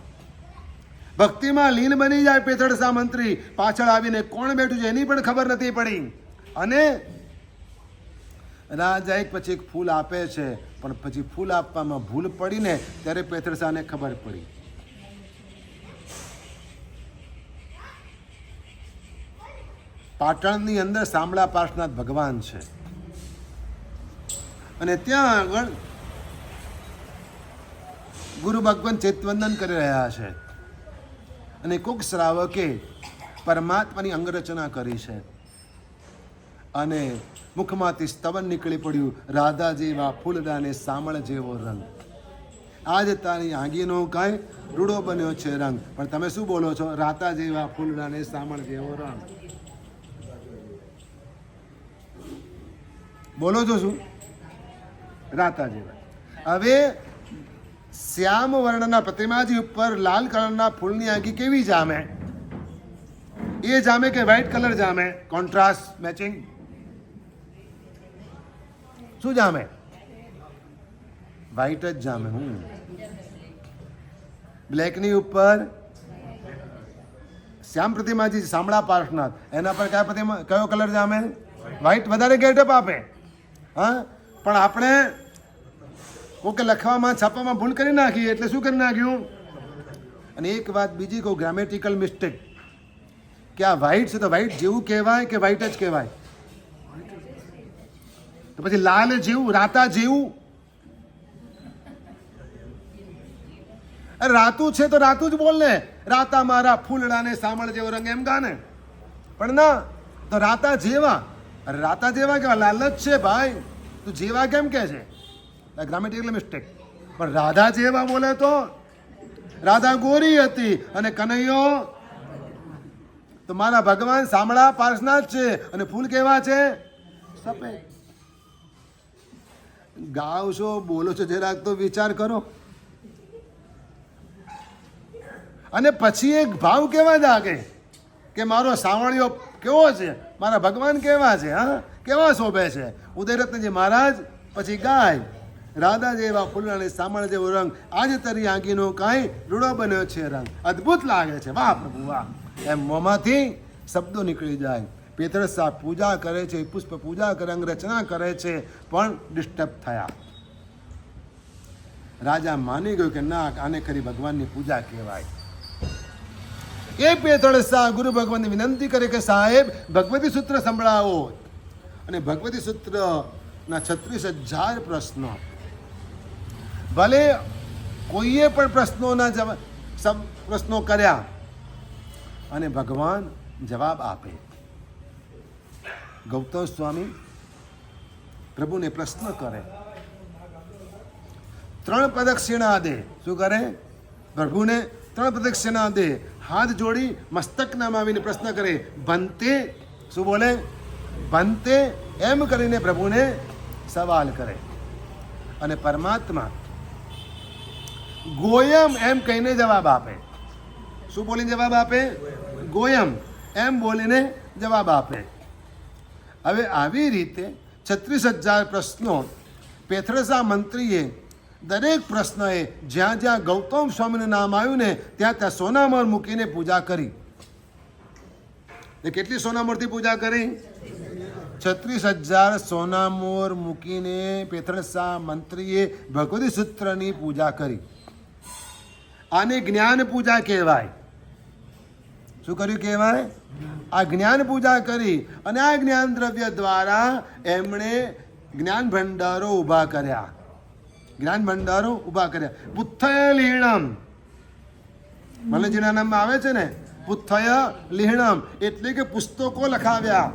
ભક્તિમાં લીન બની જાય પેથળ શાહ મંત્રી. પાછળ આવીને કોણ બેઠું છે એની પણ ખબર નથી પડી. અને રાજા એક પછી એક ફૂલ આપે છે, પણ પછી ફૂલ આપવામાં ભૂલ પડીને ત્યારે પેથળ શાહને ખબર પડી. પાટણની અંદર શામળા પાર્શ્વનાથ ભગવાન છે અને ત્યાં આગળ ગુરુ ભગવાન ચૈતવંદન કરી રહ્યા છે અને કોક શ્રાવકે પરમાત્માની અંગરચના કરી છે અને મુખમાંથી સ્તવન નીકળી પડ્યું, રાધા જેવા ફૂલડાને સામળ જેવો રંગ. આજ તારી આંગીનો કાંઈ રૂડો બન્યો છે રંગ. પણ તમે શું બોલો છો? રાધા જેવા ફૂલડાને સામળ જેવો રંગ બોલો છો શું? રાતા જેવા. હવે શ્યામ વર્ણના પ્રતિમાજી ઉપર લાલ કલરના ફૂલની આંગી કેવી જામે? એ જામે કે વ્હાઈટ કલર જામે? કોન્ટ્રાસ્ટ મેચિંગ શું જામે? વ્હાઈટ જ જામે. બ્લેકની ઉપર શ્યામ પ્રતિમાજી શામળા પાર્શ્વનાથ, એના પર કયા પ્રતિમા કયો કલર જામે? વ્હાઈટ વધારે ગેટઅપ આપે. હા, પણ આપણે કોકે લખવામાં છાપામાં ભૂલ કરી નાખી એટલે શું કરી નાખ્યું? અને એક વાત બીજી કહું, ગ્રામેટિકલ મિસ્ટેક, કે આ વ્હાઈટ છે તો વ્હાઈટ જેવું કહેવાય કે વ્હાઈટ જ કહેવાય? તો પછી લાલ જેવું, રાતા જેવું? અરે રાતું છે તો રાતું જ બોલ ને. રાતા મારા ફૂલડાને સામળ જેવો રંગ એમ ગાને. પણ ના, તો રાતા જેવા. અરે રાતા જેવા કેવા? લાલ જ છે ભાઈ, તું જેવા કેમ કે છે? Grammatical mistake. પણ રાધા જેવા બોલે તો રાધા ગોરી હતી અને કનૈયો તો મારા ભગવાન શામળા પાર્શ્વનાથ છે અને ફૂલ કેવા છે? સફેદ. ગાવ છો, બોલો છો, જરાક તો વિચાર કરો. અને પછી એક ભાવ કેવા જાગે કે મારો સાવળિયો કેવો છે, મારા ભગવાન કેવા છે, હા કેવા શોભે છે. ઉદયરત્નજી મહારાજ પછી ગાય, રાધા જેવા ફૂલડાને સામળ જેવો રંગ, આજ તરી આંગીનો કાંઈ રૂડો બન્યો છે રંગ. અદ્ભુત લાગે છે, વાહ પ્રભુ વાહ. એમ મોંમાંથી શબ્દો નીકળી જાય. પેતરસા પૂજા કરે છે, પુષ્પ પૂજા કરે, અંગરચના કરે છે, પણ ડિસ્ટર્બ થયા. રાજા માની ગયો કે ના, આને કરી ભગવાનની પૂજા કહેવાય. એ પેતરસા ગુરુ ભગવાનને વિનંતી કરે કે સાહેબ ભગવતી સૂત્ર સંભળાવો. અને ભગવતી સૂત્રના 36,000 પ્રશ્નો. ભલે કોઈએ પણ પ્રશ્નો કર્યા અને ભગવાન જવાબ આપે. ગૌતમ સ્વામી પ્રભુને પ્રશ્ન કરે, 3 પ્રદક્ષિણા દે. શું કરે? પ્રભુને 3 પ્રદક્ષિણા દે. હાથ જોડી મસ્તક નમાવીને પ્રશ્ન કરે, ભંતે. શું બોલે? ભંતે. એમ કરીને પ્રભુને સવાલ કરે. અને પરમાત્મા ગોયમ એમ કહીને જવાબ આપે. શું બોલીને જવાબ આપે? ગોયમ એમ બોલીને જવાબ આપે. હવે આવી રીતે 36,000 પ્રશ્નો પેતરસા મંત્રીએ દરેક પ્રશ્નએ જ્યાં જ્યાં ગૌતમ સ્વામીનું નામ આવ્યું ને ત્યાં ત્યાં સોનામોર મૂકીને પૂજા કરી. કેટલી સોનામોરથી પૂજા કરી? 36,000 સોનામોર મૂકીને પેતરસા મંત્રીએ ભગવતી સૂત્રની પૂજા કરી. આને જ્ઞાન પૂજા કહેવાય. શું કર્યું કહેવાય? આ જ્ઞાન પૂજા કરી. અને આ જ્ઞાન દ્રવ્ય દ્વારા એમણે જ્ઞાન ભંડારો ઊભા કર્યા. જ્ઞાન ભંડારો ઊભા કર્યા. પુથ્થય લીહણમ, મલજીના નામમાં આવે છે ને, પુથ્થય લીહણમ એટલે કે પુસ્તકો લખાવ્યા.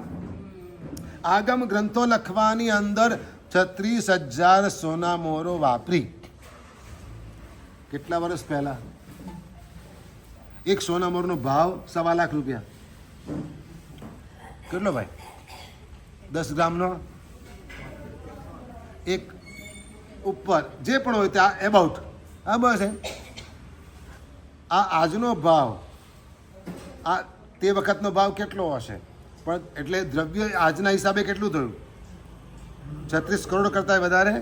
આગમ ગ્રંથો લખવાની અંદર 36,000 સોનામોરો વાપરી. કેટલા વર્ષ પહેલા? એક સોનામોરનો ભાવ 1.25 લાખ રૂપિયા. કેટલો ભાઈ? 10 ગ્રામનો એક ઉપર જે પણ હોય ત્યાં એબાઉટ. હા બસ. આ આજનો ભાવ, આ તે વખતનો ભાવ કેટલો હશે? પણ એટલે દ્રવ્ય આજના હિસાબે કેટલું થયું? 36 કરોડ કરતાં વધારે.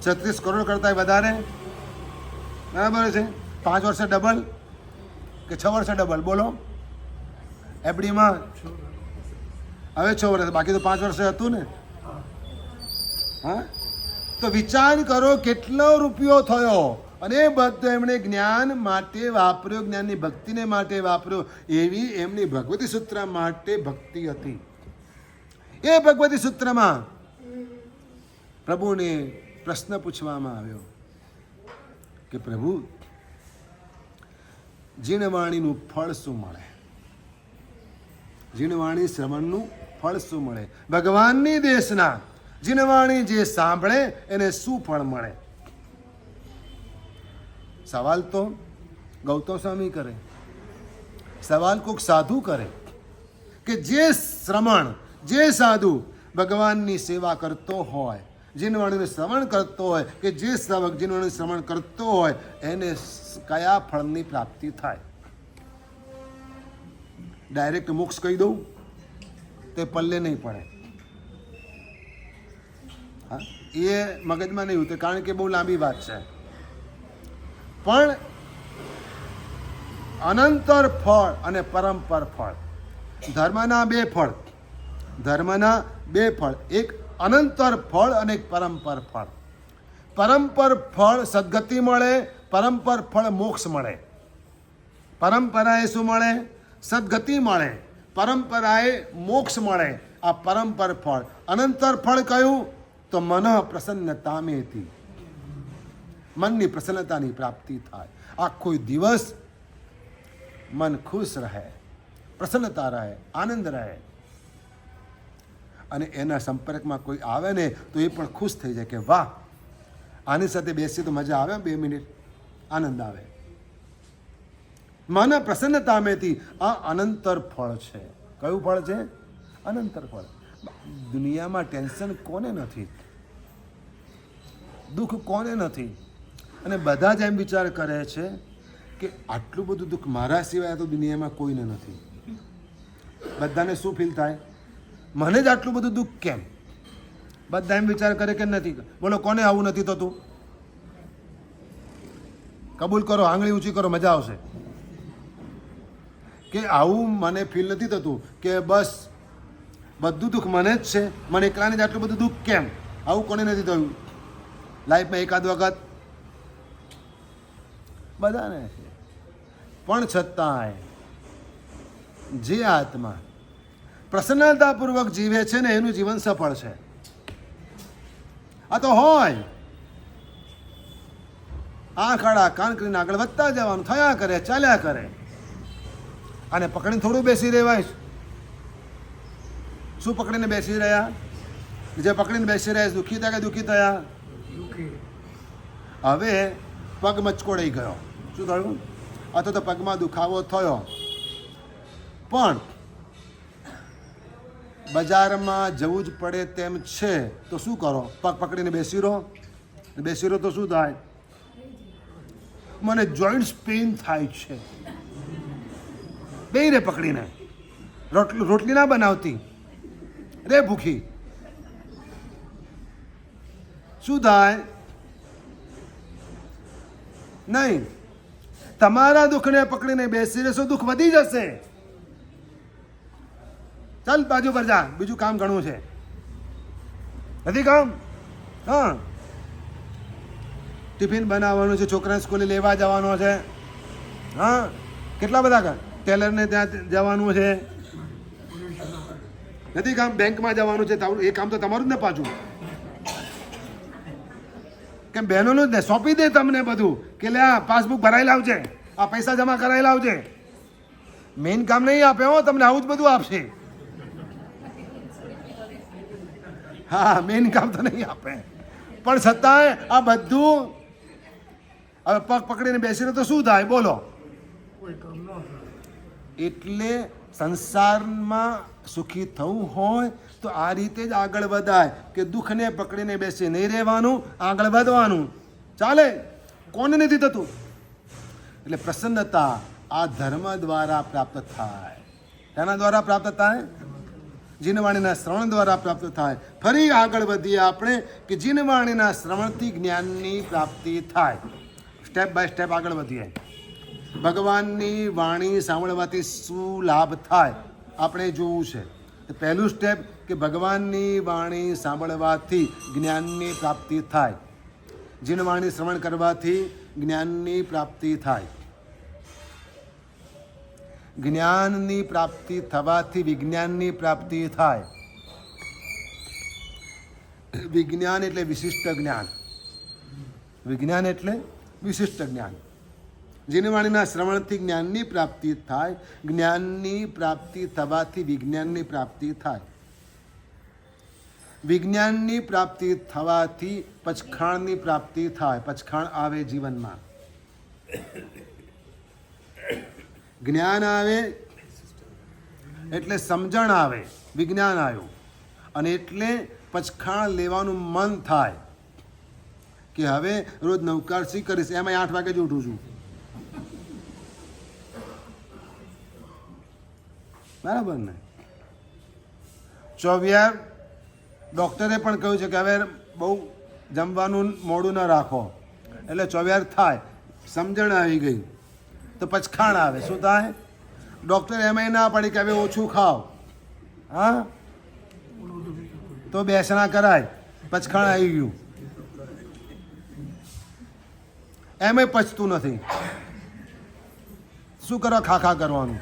36 કરોડ કરતાં વધારે. બરાબર છે. 5 વર્ષે ડબલ કે 6 વર્ષે ડબલ? બોલો. એફડીમાં હવે 6 વર્ષ, બાકી તો 5 વર્ષે હતું ને. હા, તો વિચાર કરો કેટલો રૂપિયો થયો. અને એ બધો એમણે જ્ઞાન માટે વાપર્યો, જ્ઞાનની ભક્તિને માટે વાપર્યો. એવી એમની ભગવતી સૂત્ર માટે ભક્તિ હતી. એ ભગવતી સૂત્રમાં પ્રભુને પ્રશ્ન પૂછવામાં આવ્યો કે પ્રભુ, જીણવાણીનું ફળ શું મળે? જીણવાણી શ્રવણનું ફળ શું મળે? ભગવાનની દેશના જીણવાણી જે સાંભળે એને શું ફળ મળે? સવાલ તો ગૌતમ સ્વામી કરે. સવાલ કોઈક સાધુ કરે કે જે શ્રમણ, જે સાધુ ભગવાનની સેવા કરતો હોય, જીનવાણીનું શ્રવણ કરતો હોય, કે જે શ્રાવક જીનવાણીનું શ્રવણ કરતો હોય એને કયા ફળની પ્રાપ્તિ થાય? ડાયરેક્ટ મોક્ષ કહી દઉં તે પલ્લે નહીં પડે. હા, એ મગજમાં નહીં ઉતરે, કારણ કે બહુ લાંબી વાત છે. પણ અનંતર ફળ અને પરંપર ફળ, ધર્મના 2 ફળ. ધર્મના 2 ફળ, એક અનંતર ફળ અને એક પરંપર ફળ. પરંપર ફળ સદગતિ મળે, પરંપર ફળ મોક્ષ મળે. પરંપરાએ શું મળે? સદગતિ મળે. પરંપરાએ મોક્ષ મળે. આ પરંપર ફળ. અનંતર ફળ કયું? તો મન પ્રસન્નતામેથી, મનની પ્રસન્નતાની પ્રાપ્તિ થાય. આખો દિવસ મન ખુશ રહે, પ્રસન્નતા રહે, આનંદ રહે. અને એના સંપર્કમાં કોઈ આવે ને તો એ પણ ખુશ થઈ જાય કે વાહ, આની સાથે બેસીએ તો મજા આવે. 2 મિનિટ આનંદ આવે. મન પ્રસન્નતામેથી. આ અનંતર ફળ છે. કયું ફળ છે? અનંતર ફળ. દુનિયામાં ટેન્શન કોને નથી? દુઃખ કોને નથી? અને બધા જ એમ વિચાર કરે છે કે આટલું બધું દુઃખ મારા સિવાય તો દુનિયામાં કોઈને નથી. બધાને શું ફીલ થાય? મને જ આટલું બધું દુઃખ કેમ? બધા એમ વિચાર કરે કે નથી. બોલો, કોને આવું નથી થતું? કબૂલ કરો, આંગળી ઊંચી કરો, મજા આવશે. કે આવું મને ફીલ નથી થતું કે બસ બધું દુઃખ મને જ છે, મને એકલાને જ આટલું બધું દુઃખ કેમ? આવું કોને નથી થયું લાઈફમાં એકાદ વખત? બધાને છે. પણ છતાંય જે આત્મા પ્રસન્નતાપૂર્વક જીવે છે ને એનું જીવન સફળ છે. આ તો હોય આંખ આડા કાન કરીને આગળ વધતા જવાનું, થયા કરે, ચાલ્યા કરે. અને પકડીને થોડું બેસી રહેવાય. શું પકડીને બેસી રહ્યા? જે પકડીને બેસી રહ્યા દુઃખી થયા કે દુઃખી થયા? હવે પગ મચકોડાઈ ગયો. શું થયું? અથવા તો પગમાં દુખાવો થયો, પણ બજારમાં જવું જ પડે તેમ છે તો શું કરો? પગ પકડીને બેસી રહો. બેસી રહો તો શું થાય? મને જોઈન્ટ્સ પેઇન થાય છે. બે રે પકડીને રોટલી ના બનાવતી રે ભૂખી. શું થાય? નહીં. તમારા દુઃખને પકડીને બેસી રહેશો, દુઃખ વધી જશે. ચાલ બાજુ પર જા, બીજું કામ ઘણું છે. નથી કામ? હા, ટિફિન બનાવવાનું છે, છોકરાને સ્કૂલે લેવા જવાનો છે. હા, કેટલા બધા કામ. ટેલરને ત્યાં જવાનું છે. નથી કામ? બેંકમાં જવાનું છે. એ કામ તો તમારું જ ને પાછું. કેમ બહેનોનું જ ને, સોંપી દે તમને બધું કે લે આ પાસબુક ભરાઈ લાવજે, આ પૈસા જમા કરાવી લાવજે. મેઇન કામ નહીં આપે હો તમને, આવું જ બધું આપશે. હા, મેઇન કામ તો નહીં આપે, પણ છતાંય આ બધું. હવે પગ પકડીને બેસી રહે તો શું થાય? બોલો. એટલે સંસારમાં સુખી થવું હોય તો આ રીતે જ આગળ વધાય કે દુઃખને પકડીને બેસી નહીં રહેવાનું, આગળ વધવાનું. ચાલે? કોને નથી થતું? એટલે પ્રસન્નતા આ ધર્મ દ્વારા પ્રાપ્ત થાય. તેના દ્વારા પ્રાપ્ત થાય? જીનવાણીના શ્રવણ દ્વારા પ્રાપ્ત થાય. ફરી આગળ વધીએ આપણે કે જીનવાણીના શ્રવણથી જ્ઞાનની પ્રાપ્તિ થાય. સ્ટેપ બાય સ્ટેપ આગળ વધીએ. ભગવાનની વાણી સાંભળવાથી શું લાભ થાય આપણે જોવું છે. પહેલું સ્ટેપ કે ભગવાનની વાણી સાંભળવાથી જ્ઞાનની પ્રાપ્તિ થાય. જીનવાણી શ્રવણ કરવાથી જ્ઞાનની પ્રાપ્તિ થાય. જ્ઞાનની પ્રાપ્તિ થવાથી વિજ્ઞાનની પ્રાપ્તિ થાય. વિજ્ઞાન એટલે વિશિષ્ટ જ્ઞાન. વિજ્ઞાન એટલે વિશિષ્ટ જ્ઞાન. જીનવાણીના શ્રવણથી જ્ઞાનની પ્રાપ્તિ થાય. જ્ઞાનની પ્રાપ્તિ થવાથી વિજ્ઞાનની પ્રાપ્તિ થાય. વિજ્ઞાનની પ્રાપ્તિ થવાથી પચખાણની પ્રાપ્તિ થાય. પચખાણ આવે જીવનમાં. જ્ઞાન આવે એટલે સમજણ આવે, વિજ્ઞાન આવ્યું, અને એટલે પચખાણ લેવાનું મન થાય કે હવે રોજ નવકારસી કરીશ. એમાં 8 વાગે જ ઉઠું છું. બરાબર ને? 24 ડૉક્ટરે પણ કહ્યું છે કે હવે બહુ જમવાનું મોડું ન રાખો, એટલે 24 થાય. સમજણ આવી ગઈ તો પચખાણ આવે. શું થાય? ડૉક્ટર એમાંય ના પાડી કે હવે ઓછું ખાઓ. હા, તો બેસણા કરાય. પચખાણ આવી ગયું. એમાંય પચતું નથી. શું કરવા? ખાખા કરવાનું.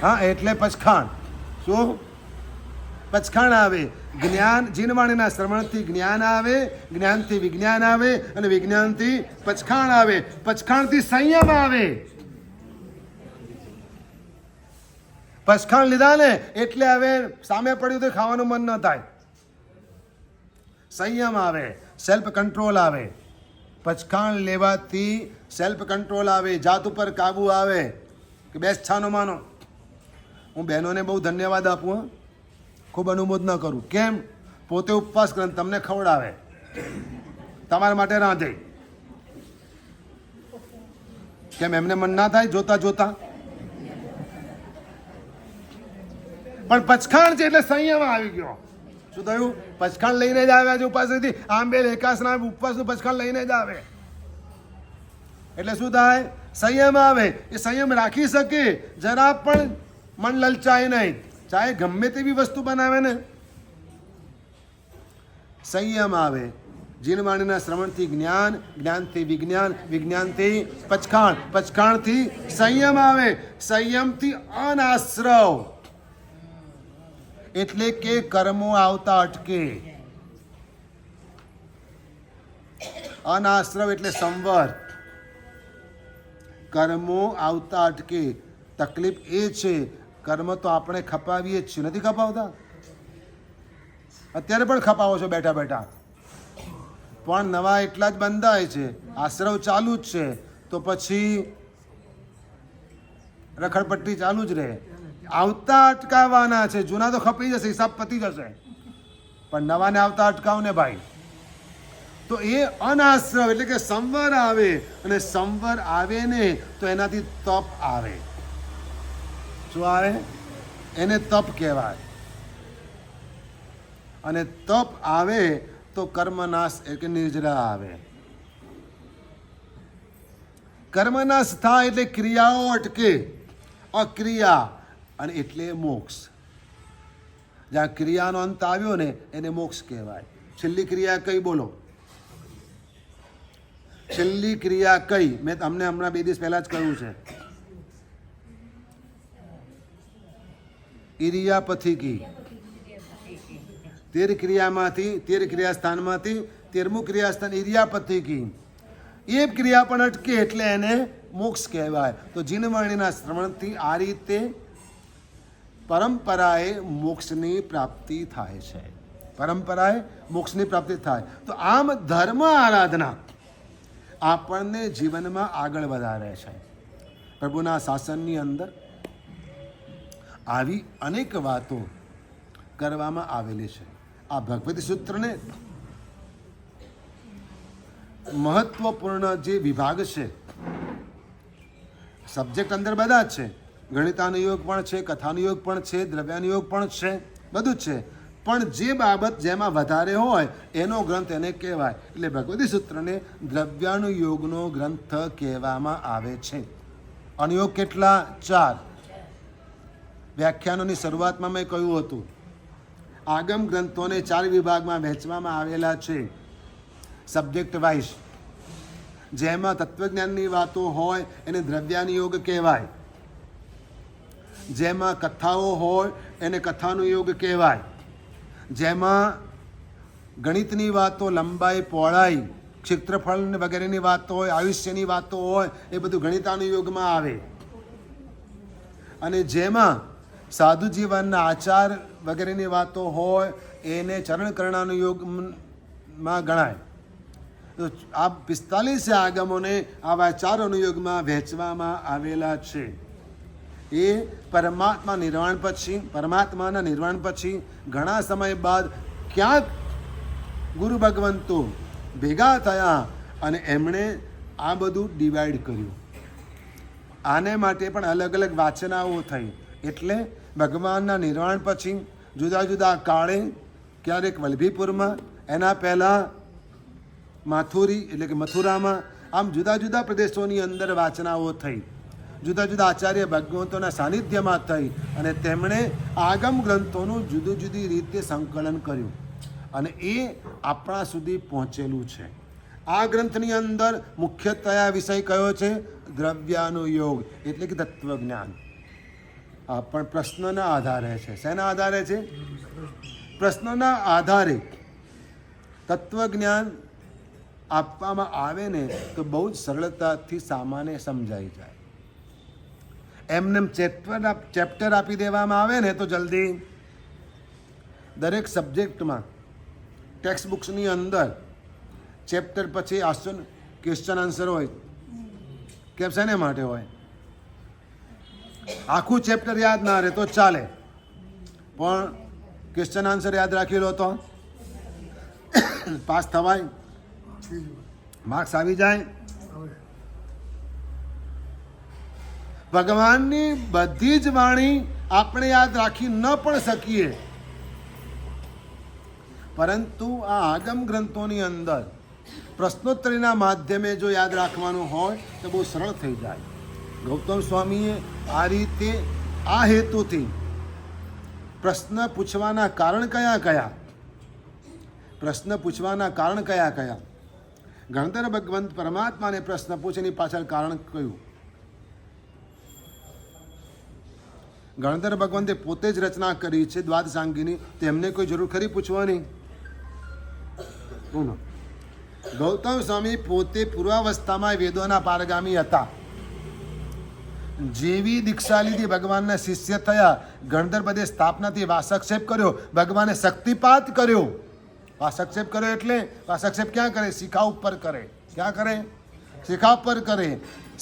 હા, એટલે પચખાણ. શું? પચખાણ આવે. જ્ઞાન જીનવાણીના શ્રવણથી જ્ઞાન આવે, જ્ઞાનથી વિજ્ઞાન આવે, અને વિજ્ઞાનથી પચખાણ આવે. પચખાણથી સંયમ આવે. પચખાણ લીધા ને એટલે હવે સામે પડ્યું તો ખાવાનું મન ન થાય. સંયમ આવે, સેલ્ફ કંટ્રોલ આવે. પચખાણ લેવાથી સેલ્ફ કંટ્રોલ આવે, જાત ઉપર કાબુ આવે કે બેસ છાનો માનો. હું બહેનોને બહુ ધન્યવાદ આપું, ખૂબ અનુમોદના કરું. કેમ? પોતે ઉપવાસ કરે, તમને ખવડાવે, તમારા માટે રાંધે. કેમ એમને મન ના થાય જોતા જોતા? પણ પચખાણ છે એટલે સંયમ આવી ગયો. શું થયું? પચખાણ લઈને જ આવ્યા છે ઉપાસથી. આંબેલ એકાસના ઉપવાસનું પચખાણ લઈને જ આવે. એટલે શું થાય? સંયમ આવે. એ સંયમ રાખી શકે, જરા પણ મન લલચાય નહીં. ચાહે ગમે તેવી વસ્તુ બનાવે ને, સંયમ આવે. જીનવાણીના શ્રવણથી જ્ઞાન, જ્ઞાનથી વિજ્ઞાન, વિજ્ઞાનથી પચખાણ, પચખાણથી સંયમ આવે, સંયમથી અનાશ્રવ, એટલે કે કર્મો આવતા અટકે. અનાશ્રવ એટલે સંવર, કર્મો આવતા અટકે. તકલીફ એ છે, કર્મ તો આપણે ખપાવીએ જ છીએ, નથી ખપાવતા? અત્યારે પણ ખપાવો છો બેઠા બેઠા, પણ નવા એટલા જ બંધાય છે, આશ્રવ ચાલુ જ છે, તો પછી રખડપટ્ટી ચાલુ જ રહે. આવતા અટકાવવાના છે, જૂના તો ખપી જશે, હિસાબ પતી જશે, પણ નવાને આવતા અટકાવ ને ભાઈ. તો એ અનાશ્રવ એટલે કે સંવર આવે, અને સંવર આવે ને તો એનાથી તપ આવે. શું આવે? એને તપ કહેવાય. અને તપ આવે તો કર્મનાશ એટલે નિર્જરા આવે. કર્મનાશ થાય એટલે ક્રિયાઓ અટકે, અક્રિયા, અને એટલે મોક્ષ. જ્યાં ક્રિયાનો અંત આવ્યો ને એને મોક્ષ કહેવાય. છેલ્લી ક્રિયા કઈ બોલો? છેલ્લી ક્રિયા કઈ? મેં તમને હમણાં 2 દિવસ પહેલા જ કહ્યું છે, ઇરિયાપથિકી. 13 ક્રિયામાંથી 13 ક્રિયા સ્થાનમાંથી 13મું ક્રિયાસ્થાન ઇરિયાપથિકી. એ ક્રિયા પણ અટકે એટલે એને મોક્ષ કહેવાય. તો જીનવાણીના શ્રવણથી આ રીતે પરંપરાએ મોક્ષની પ્રાપ્તિ થાય છે. પરંપરાએ મોક્ષની પ્રાપ્તિ થાય. તો આમ ધર્મ આરાધના આપણને જીવનમાં આગળ વધારે છે. પ્રભુના શાસનની અંદર આવી અનેક વાતો કરવામાં આવેલી છે. આ ભગવતી સૂત્રને મહત્વપૂર્ણ જે વિભાગ છે, સબ્જેક્ટ અંદર બધા જ છે, ગણિતાનુયોગ પણ છે, કથાનુયોગ પણ છે, દ્રવ્યાનુયોગ પણ છે, બધું જ છે, પણ જે બાબત જેમાં વધારે હોય એનો ગ્રંથ એને કહેવાય. એટલે ભગવતી સૂત્રને દ્રવ્યાનુયોગનો ગ્રંથ કહેવામાં આવે છે. અનુયોગ કેટલા? 4. વ્યાખ્યાનોની શરૂઆતમાં મેં કહ્યું હતું, આગમ ગ્રંથોને 4 વિભાગમાં વહેંચવામાં આવેલા છે, સબ્જેક્ટ વાઇઝ. જેમાં તત્વજ્ઞાનની વાતો હોય એને દ્રવ્યાનુયોગ કહેવાય, જેમાં કથાઓ હોય એને કથાનુયોગ કહેવાય, જેમાં ગણિતની વાતો, લંબાઈ, પહોળાઈ, ક્ષેત્રફળ વગેરેની વાતો હોય, આયુષ્યની વાતો હોય, એ બધું ગણિતાનુયોગમાં આવે. અને જેમાં સાધુ જીવનના આચાર વગેરેની વાતો હોય એને ચરણકરણાનુયોગમાં ગણાય. તો આ 45 આગમોને આવા 4 અનુયોગમાં વહેંચવામાં આવેલા છે. એ પરમાત્માના નિર્વાણ પછી ઘણા સમય બાદ ક્યાંક ગુરુ ભગવંતો ભેગા થયા અને એમણે આ બધું ડિવાઈડ કર્યું. આને માટે પણ અલગ અલગ વાચનાઓ થઈ. એટલે ભગવાનના નિર્વાણ પછી જુદા જુદા કાળે, ક્યારેક વલ્લભીપુરમાં, એના પહેલાં માથુરી એટલે કે મથુરામાં, આમ જુદા જુદા પ્રદેશોની અંદર વાચનાઓ થઈ. જુદા જુદા આચાર્ય ભગવંતોના સાનિધ્યમાં થઈ અને તેમણે આગમ ગ્રંથોનું જુદી જુદી રીતે સંકલન કર્યું અને એ આપણા સુધી પહોંચેલું છે. આ ગ્રંથની અંદર મુખ્યતયા વિષય કયો છે? દ્રવ્યાનુયોગ એટલે કે તત્વજ્ઞાન. આ પણ પ્રશ્નના આધારે છે. શેના આધારે છે? પ્રશ્નના આધારે તત્વજ્ઞાન આપવામાં આવે ને તો બહુ જ સરળતાથી સામાન્ય સમજાઈ જાય. એમને ચેપ્ટર આપી દેવામાં આવે ને તો જલ્દી દરેક સબ્જેક્ટમાં ટેક્સ્ટ બુક્સની અંદર ચેપ્ટર પછી ક્વેશ્ચન આન્સર હોય. કેમ શેને માટે હોય? આખું ચેપ્ટર યાદ ના રહે તો ચાલે, પણ ક્વેશ્ચન આન્સર યાદ રાખી લો તો પાસ થવાય, માર્ક્સ આવી જાય. ભગવાનની બધી જ વાણી આપણે યાદ રાખી ન પણ શકીએ, પરંતુ આ આગમ ગ્રંથોની અંદર પ્રશ્નોત્તરીના માધ્યમે જો યાદ રાખવાનું હોય તો બહુ સરળ થઈ જાય. ગૌતમ સ્વામીએ આ રીતે આ હેતુથી પ્રશ્ન પૂછવાના કારણ કયા કયા? પ્રશ્ન પૂછવાના કારણ કયા કયા? ગણધર ભગવંત પરમાત્માને પ્રશ્ન પૂછે એની પાછળ કારણ કયું? ગણધર ભગવંતે પોતે જ રચના કરી છે દ્વાદશાંગીની, તેમને કોઈ જરૂર ખરી પૂછવાની? બોલો. ગૌતમ સ્વામી પોતે પૂર્વાવસ્થામાં વેદોના પારગામી હતા. જેવી દીક્ષા લીધી ભગવાનના શિષ્ય થયા, ગણધર પદે સ્થાપનાથી વાસક્ષેપ કર્યો, ભગવાને શક્તિપાત કર્યો. વાસક્ષેપ કર્યો એટલે વાસક્ષેપ ક્યાં કરે? શિખા ઉપર કરે. ક્યાં કરે? શિખા ઉપર કરે.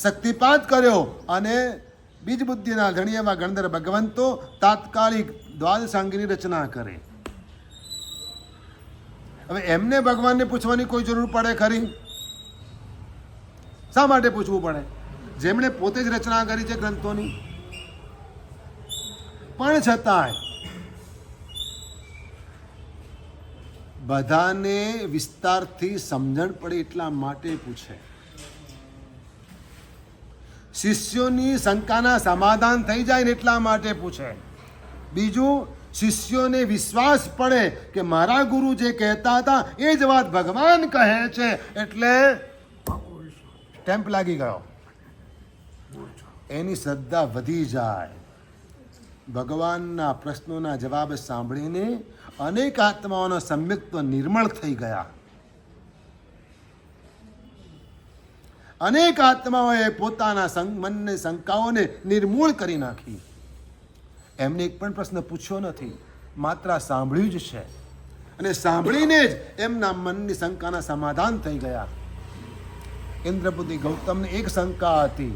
શક્તિપાત કર્યો અને બીજ બુદ્ધિના ધણી એવા ગણધર ભગવંતો તાત્કાલિક દ્વાદશાંગીની રચના કરે. હવે એમને ભગવાનને પૂછવાની કોઈ જરૂર પડે ખરી? શા માટે પૂછવું પડે? જેમણે પોતે જ રચના કરી છે ગ્રંથોની. પણ છતાંય બધાને વિસ્તારથી સમજણ પડે એટલા માટે પૂછે. શિષ્યોની શંકાના સમાધાન થઈ જાય ને એટલા માટે પૂછે. બીજું, શિષ્યોને વિશ્વાસ પડે કે મારા ગુરુ જે કહેતા હતા એ જ વાત ભગવાન કહે છે, એટલે સ્ટેમ્પ લાગી ગયો. એની શ્રદ્ધા વધી જાય. ભગવાનના પ્રશ્નોના જવાબ સાંભળીને અનેક આત્માઓના સમ્યક્ત્વ નિર્મળ થઈ ગયા. અનેક આત્માઓએ પોતાના મનની શંકાઓને નિર્મૂળ કરી નાખી. એમને એક પણ પ્રશ્ન પૂછ્યો નથી, માત્ર સાંભળ્યું જ છે. અને સાંભળીને જ એમના મનની શંકાના સમાધાન થઈ ગયા. ઇન્દ્રપુત્રી ગૌતમને એક શંકા હતી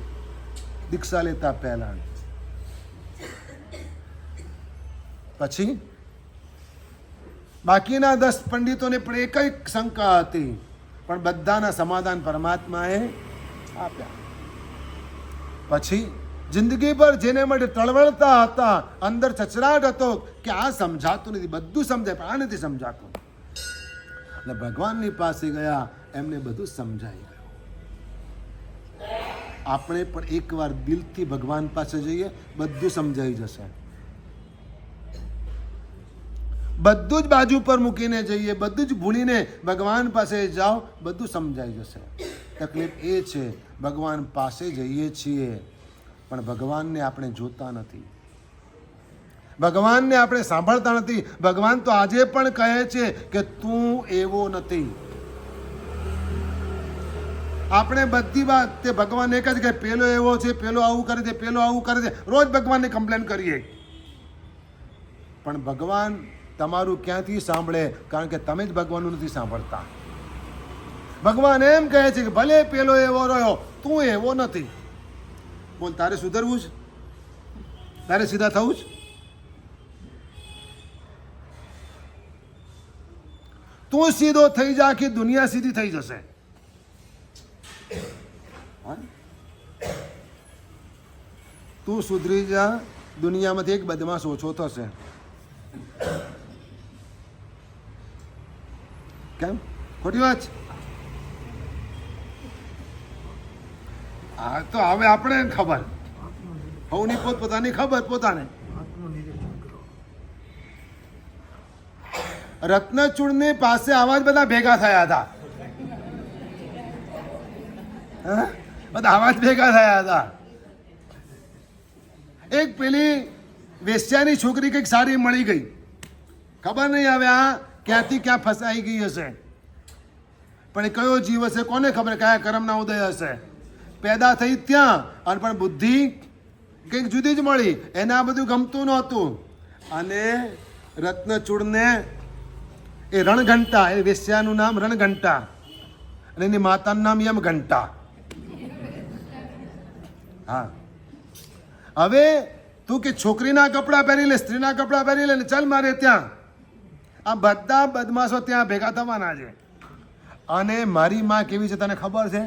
દીક્ષા લેતા પહેલા. પછી બાકીના 10 પંડિતોને પણ એક જ શંકા હતી, પણ બધાના સમાધાન પરમાત્માએ આપ્યા. પછી જિંદગી પર જેને માટે તળવળતા હતા, અંદર ચચરાટ હતો કે આ સમજાતું નથી, બધું સમજાય પણ આ નથી સમજાતું, એટલે ભગવાનની પાસે ગયા, એમને બધું સમજાઈ ગયું. આપણે પણ એકવાર દિલથી ભગવાન પાસે જઈએ, બધું સમજાઈ જશે. બધું જ બાજુ પર મૂકીને જઈએ, બધું જ ભૂલીને ભગવાન પાસે જાઓ, બધું સમજાઈ જશે. તકલીફ એ છે ભગવાન પાસે જઈએ છીએ પણ ભગવાનને આપણે જોતા નથી, ભગવાનને આપણે સાંભળતા નથી. ભગવાન તો આજે પણ કહે છે કે તું એવો નથી. આપણે બધી વાત તે ભગવાન એક જ કહે, પેલો એવો છે, પેલો આવું કરે છે, પેલો આવું કરે છે, રોજ ભગવાનને કમ્પ્લેન કરીએ. પણ ભગવાન તમારું ક્યાંથી સાંભળે? કારણ કે તમે જ ભગવાનનું નથી સાંભળતા. ભગવાન એમ કહે છે કે ભલે પેલો એવો રહ્યો, તું એવો નથી. બોલ, તારે સુધરવું છે? તારે સીધા થવું છે? તું સીધો થઈ જા, આખી દુનિયા સીધી થઈ જશે. તું સુધરી જા, દુનિયામાંથી એક બદમાશ ઓછો થશે. કેમ? ખોટી વાત છે. હા, તો હવે આપણે ખબર, હવની પોતપોતાની ખબર પોતાને. રત્નચૂડની પાસે આવા જ બધા ભેગા થયા હતા. બધા આવા જ ભેગા થયા હતા. એક પેલી વેશ્યાની છોકરી કંઈક સારી મળી ગઈ, ખબર નહીં હવે આ ક્યાંથી ક્યાં ફસાઈ ગઈ હશે, પણ એ કયો જીવ હશે કોને ખબર, કયા કર્મના ઉદય હશે. પેદા થઈ ત્યાં અને પણ બુદ્ધિ કંઈક જુદી જ મળી, એને આ બધું ગમતું નહોતું. અને રત્નચૂડને એ રણઘંટા, એ વેશ્યાનું નામ રણઘંટા અને એની માતાનું નામ યમઘંટા. હા, હવે તું કે છોકરીના કપડાં પહેરી લે, સ્ત્રીના કપડાં પહેરી લે ને ચાલ મારે ત્યાં. આ બધા બદમાશો ત્યાં ભેગા થવાના છે. અને મારી માં કેવી છે તને ખબર છે?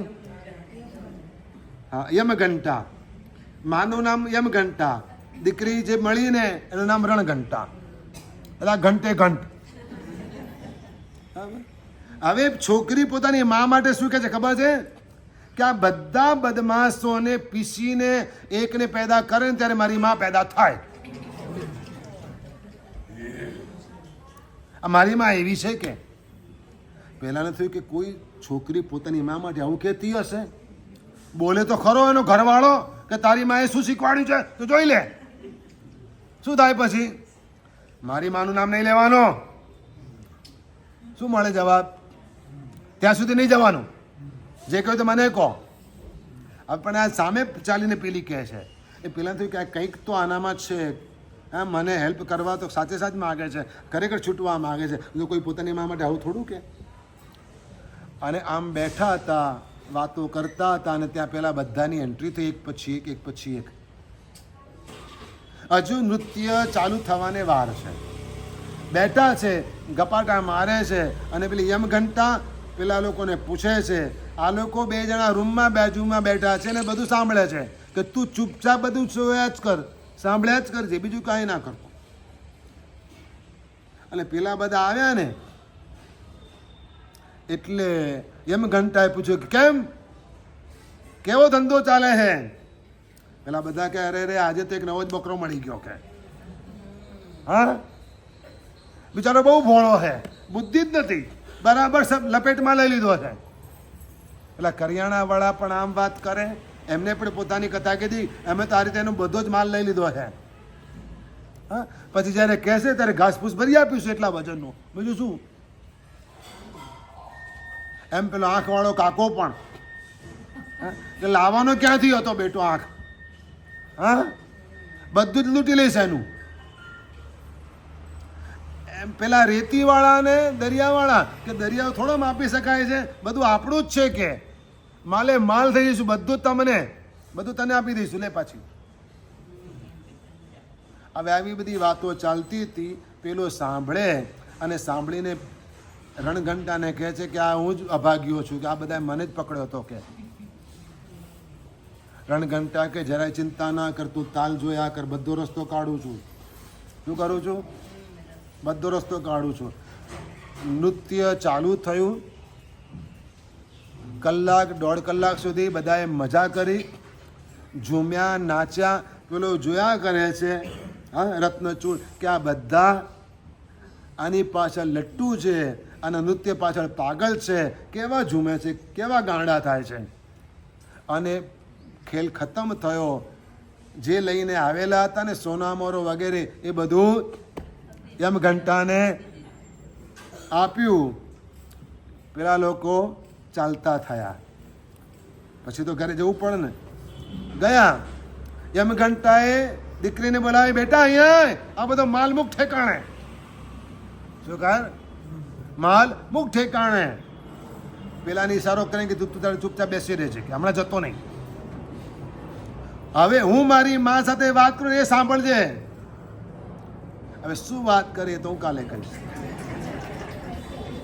હા, યમઘંટા. માનું નામ યમઘંટા, દીકરી જે મળીને એનું નામ રણઘંટા. એટલે ઘંટે ઘંટ. હવે છોકરી પોતાની મા માટે શું કહે છે ખબર છે? કે આ બધા બદમાશોને પીસીને એકને પેદા કરે ને ત્યારે મારી માં પેદા થાય. આ મારી માં એવી છે કે પહેલાંને થયું કે કોઈ છોકરી પોતાની મા માટે આવું કહેતી હશે? બોલે તો ખરો એનો ઘરવાળો કે તારી માએ શું શીખવાડ્યું છે તો જોઈ લે. શું થાય પછી? મારી માનું નામ નહીં લેવાનો. શું મળે જવાબ? ત્યાં સુધી નહીં જવાનું. જે કહ્યું તો મને કહો. પણ આ સામે ચાલીને પેલી કહે છે એ પેલા થયું કે કંઈક તો આનામાં જ છે. હા, મને હેલ્પ કરવા તો સાચે સાચ માગે છે, ખરેખર છૂટવા માગે છે. જો કોઈ પોતાની મા માટે આવું થોડું કે. અને આમ બેઠા હતા, વાતો કરતા હતા અને ત્યાં પેલા બધાની એન્ટ્રી થઈ, એક પછી એક. હજુ નૃત્ય ચાલુ થવાને વાર છે. બેઠા છે, ગપાટા મારે છે અને પેલી યમઘંટા પેલા લોકોને પૂછે છે. આ લોકો બે જણા રૂમમાં બાજુમાં બેઠા છે ને બધું સાંભળે છે કે તું ચૂપચાપ બધું જોયા જ કર, સાંભળ્યા જ કરજે, બીજું કાંઈ ના કરતો. અને પેલા બધા આવ્યા ને એટલે યમઘંટાએ પૂછ્યું કે કેમ, કેવો ધંધો ચાલે છે? પેલા બધા કે અરે આજે તો એક નવો જ બકરો મળી ગયો કે. હા, બિચારો બહુ ભોળો છે, બુદ્ધિ જ નથી, બરાબર સબ લપેટમાં લઈ લીધો છે. પેલા કરિયાણાવાળા પણ આમ વાત કરે, એમને પણ પોતાની કથા કીધી, અમે તો આ રીતે એનો બધો જ માલ લઈ લીધો છે. હા, પછી જ્યારે કહેશે ત્યારે ઘાસપૂસ ભરી આપીશું એટલા વજનનું, બીજું શું. એમ પેલો આંખવાળો કાકો પણ કે લાવવાનો ક્યાંથી હતો બેટો આંખ? હા, બધું જ લૂંટી લઈશ એનું. એમ પેલા રેતીવાળા ને દરિયાવાળા કે દરિયાઓ થોડો માપી શકાય છે, બધું આપણું જ છે કે માલે માલ થઈ જઈશું, બધું તને આપી દઈશું, લે પાછી. હવે આવી બધી વાતો ચાલતી હતી. પેલો સાંભળે અને સાંભળીને રણઘંટાને કહે છે કે આ હું જ અભાગ્યો છું કે આ બધા મને જ પકડ્યો હતો કે. રણઘંટા કે જરાય ચિંતા ના કર, તું તાલ જોયા કર, બધો રસ્તો કાઢું છું. શું કરું છું? બધો રસ્તો કાઢું છું. નૃત્ય ચાલુ થયું. કલાક 1.5 કલાક સુધી બધાએ મજા કરી, ઝૂમ્યા, નાચ્યા. પેલો જોયા કરે છે હા રત્નચૂડ કે આ બધા આની પાછળ લટ્ટુ છે, આના નૃત્ય પાછળ પાગલ છે, કેવા ઝૂમે છે, કેવા ગાંડા થાય છે. અને ખેલ ખતમ થયો. જે લઈને આવેલા હતા ને સોનામોરો વગેરે એ બધું યમઘંટાને આપ્યું. પેલા લોકો ચાલતા થયા. પછી તો ઘરે જવું પડે ને. ગયા. યમઘંટાએ દીકરીને બોલાવી, બેટા અહીંયા આ બધો માલ મૂક ઠેકાણે. શું કર? માલ મૂક ઠેકાણે. પેલાની ઈશારો કરીને કે તું તારે ચૂપચાપ બેસી રહે છે કે હમણાં જતો નહીં. હવે હું મારી મા સાથે વાત કરું એ સાંભળજે. હવે શું વાત કરીએ તો હું કાલે કહીશ.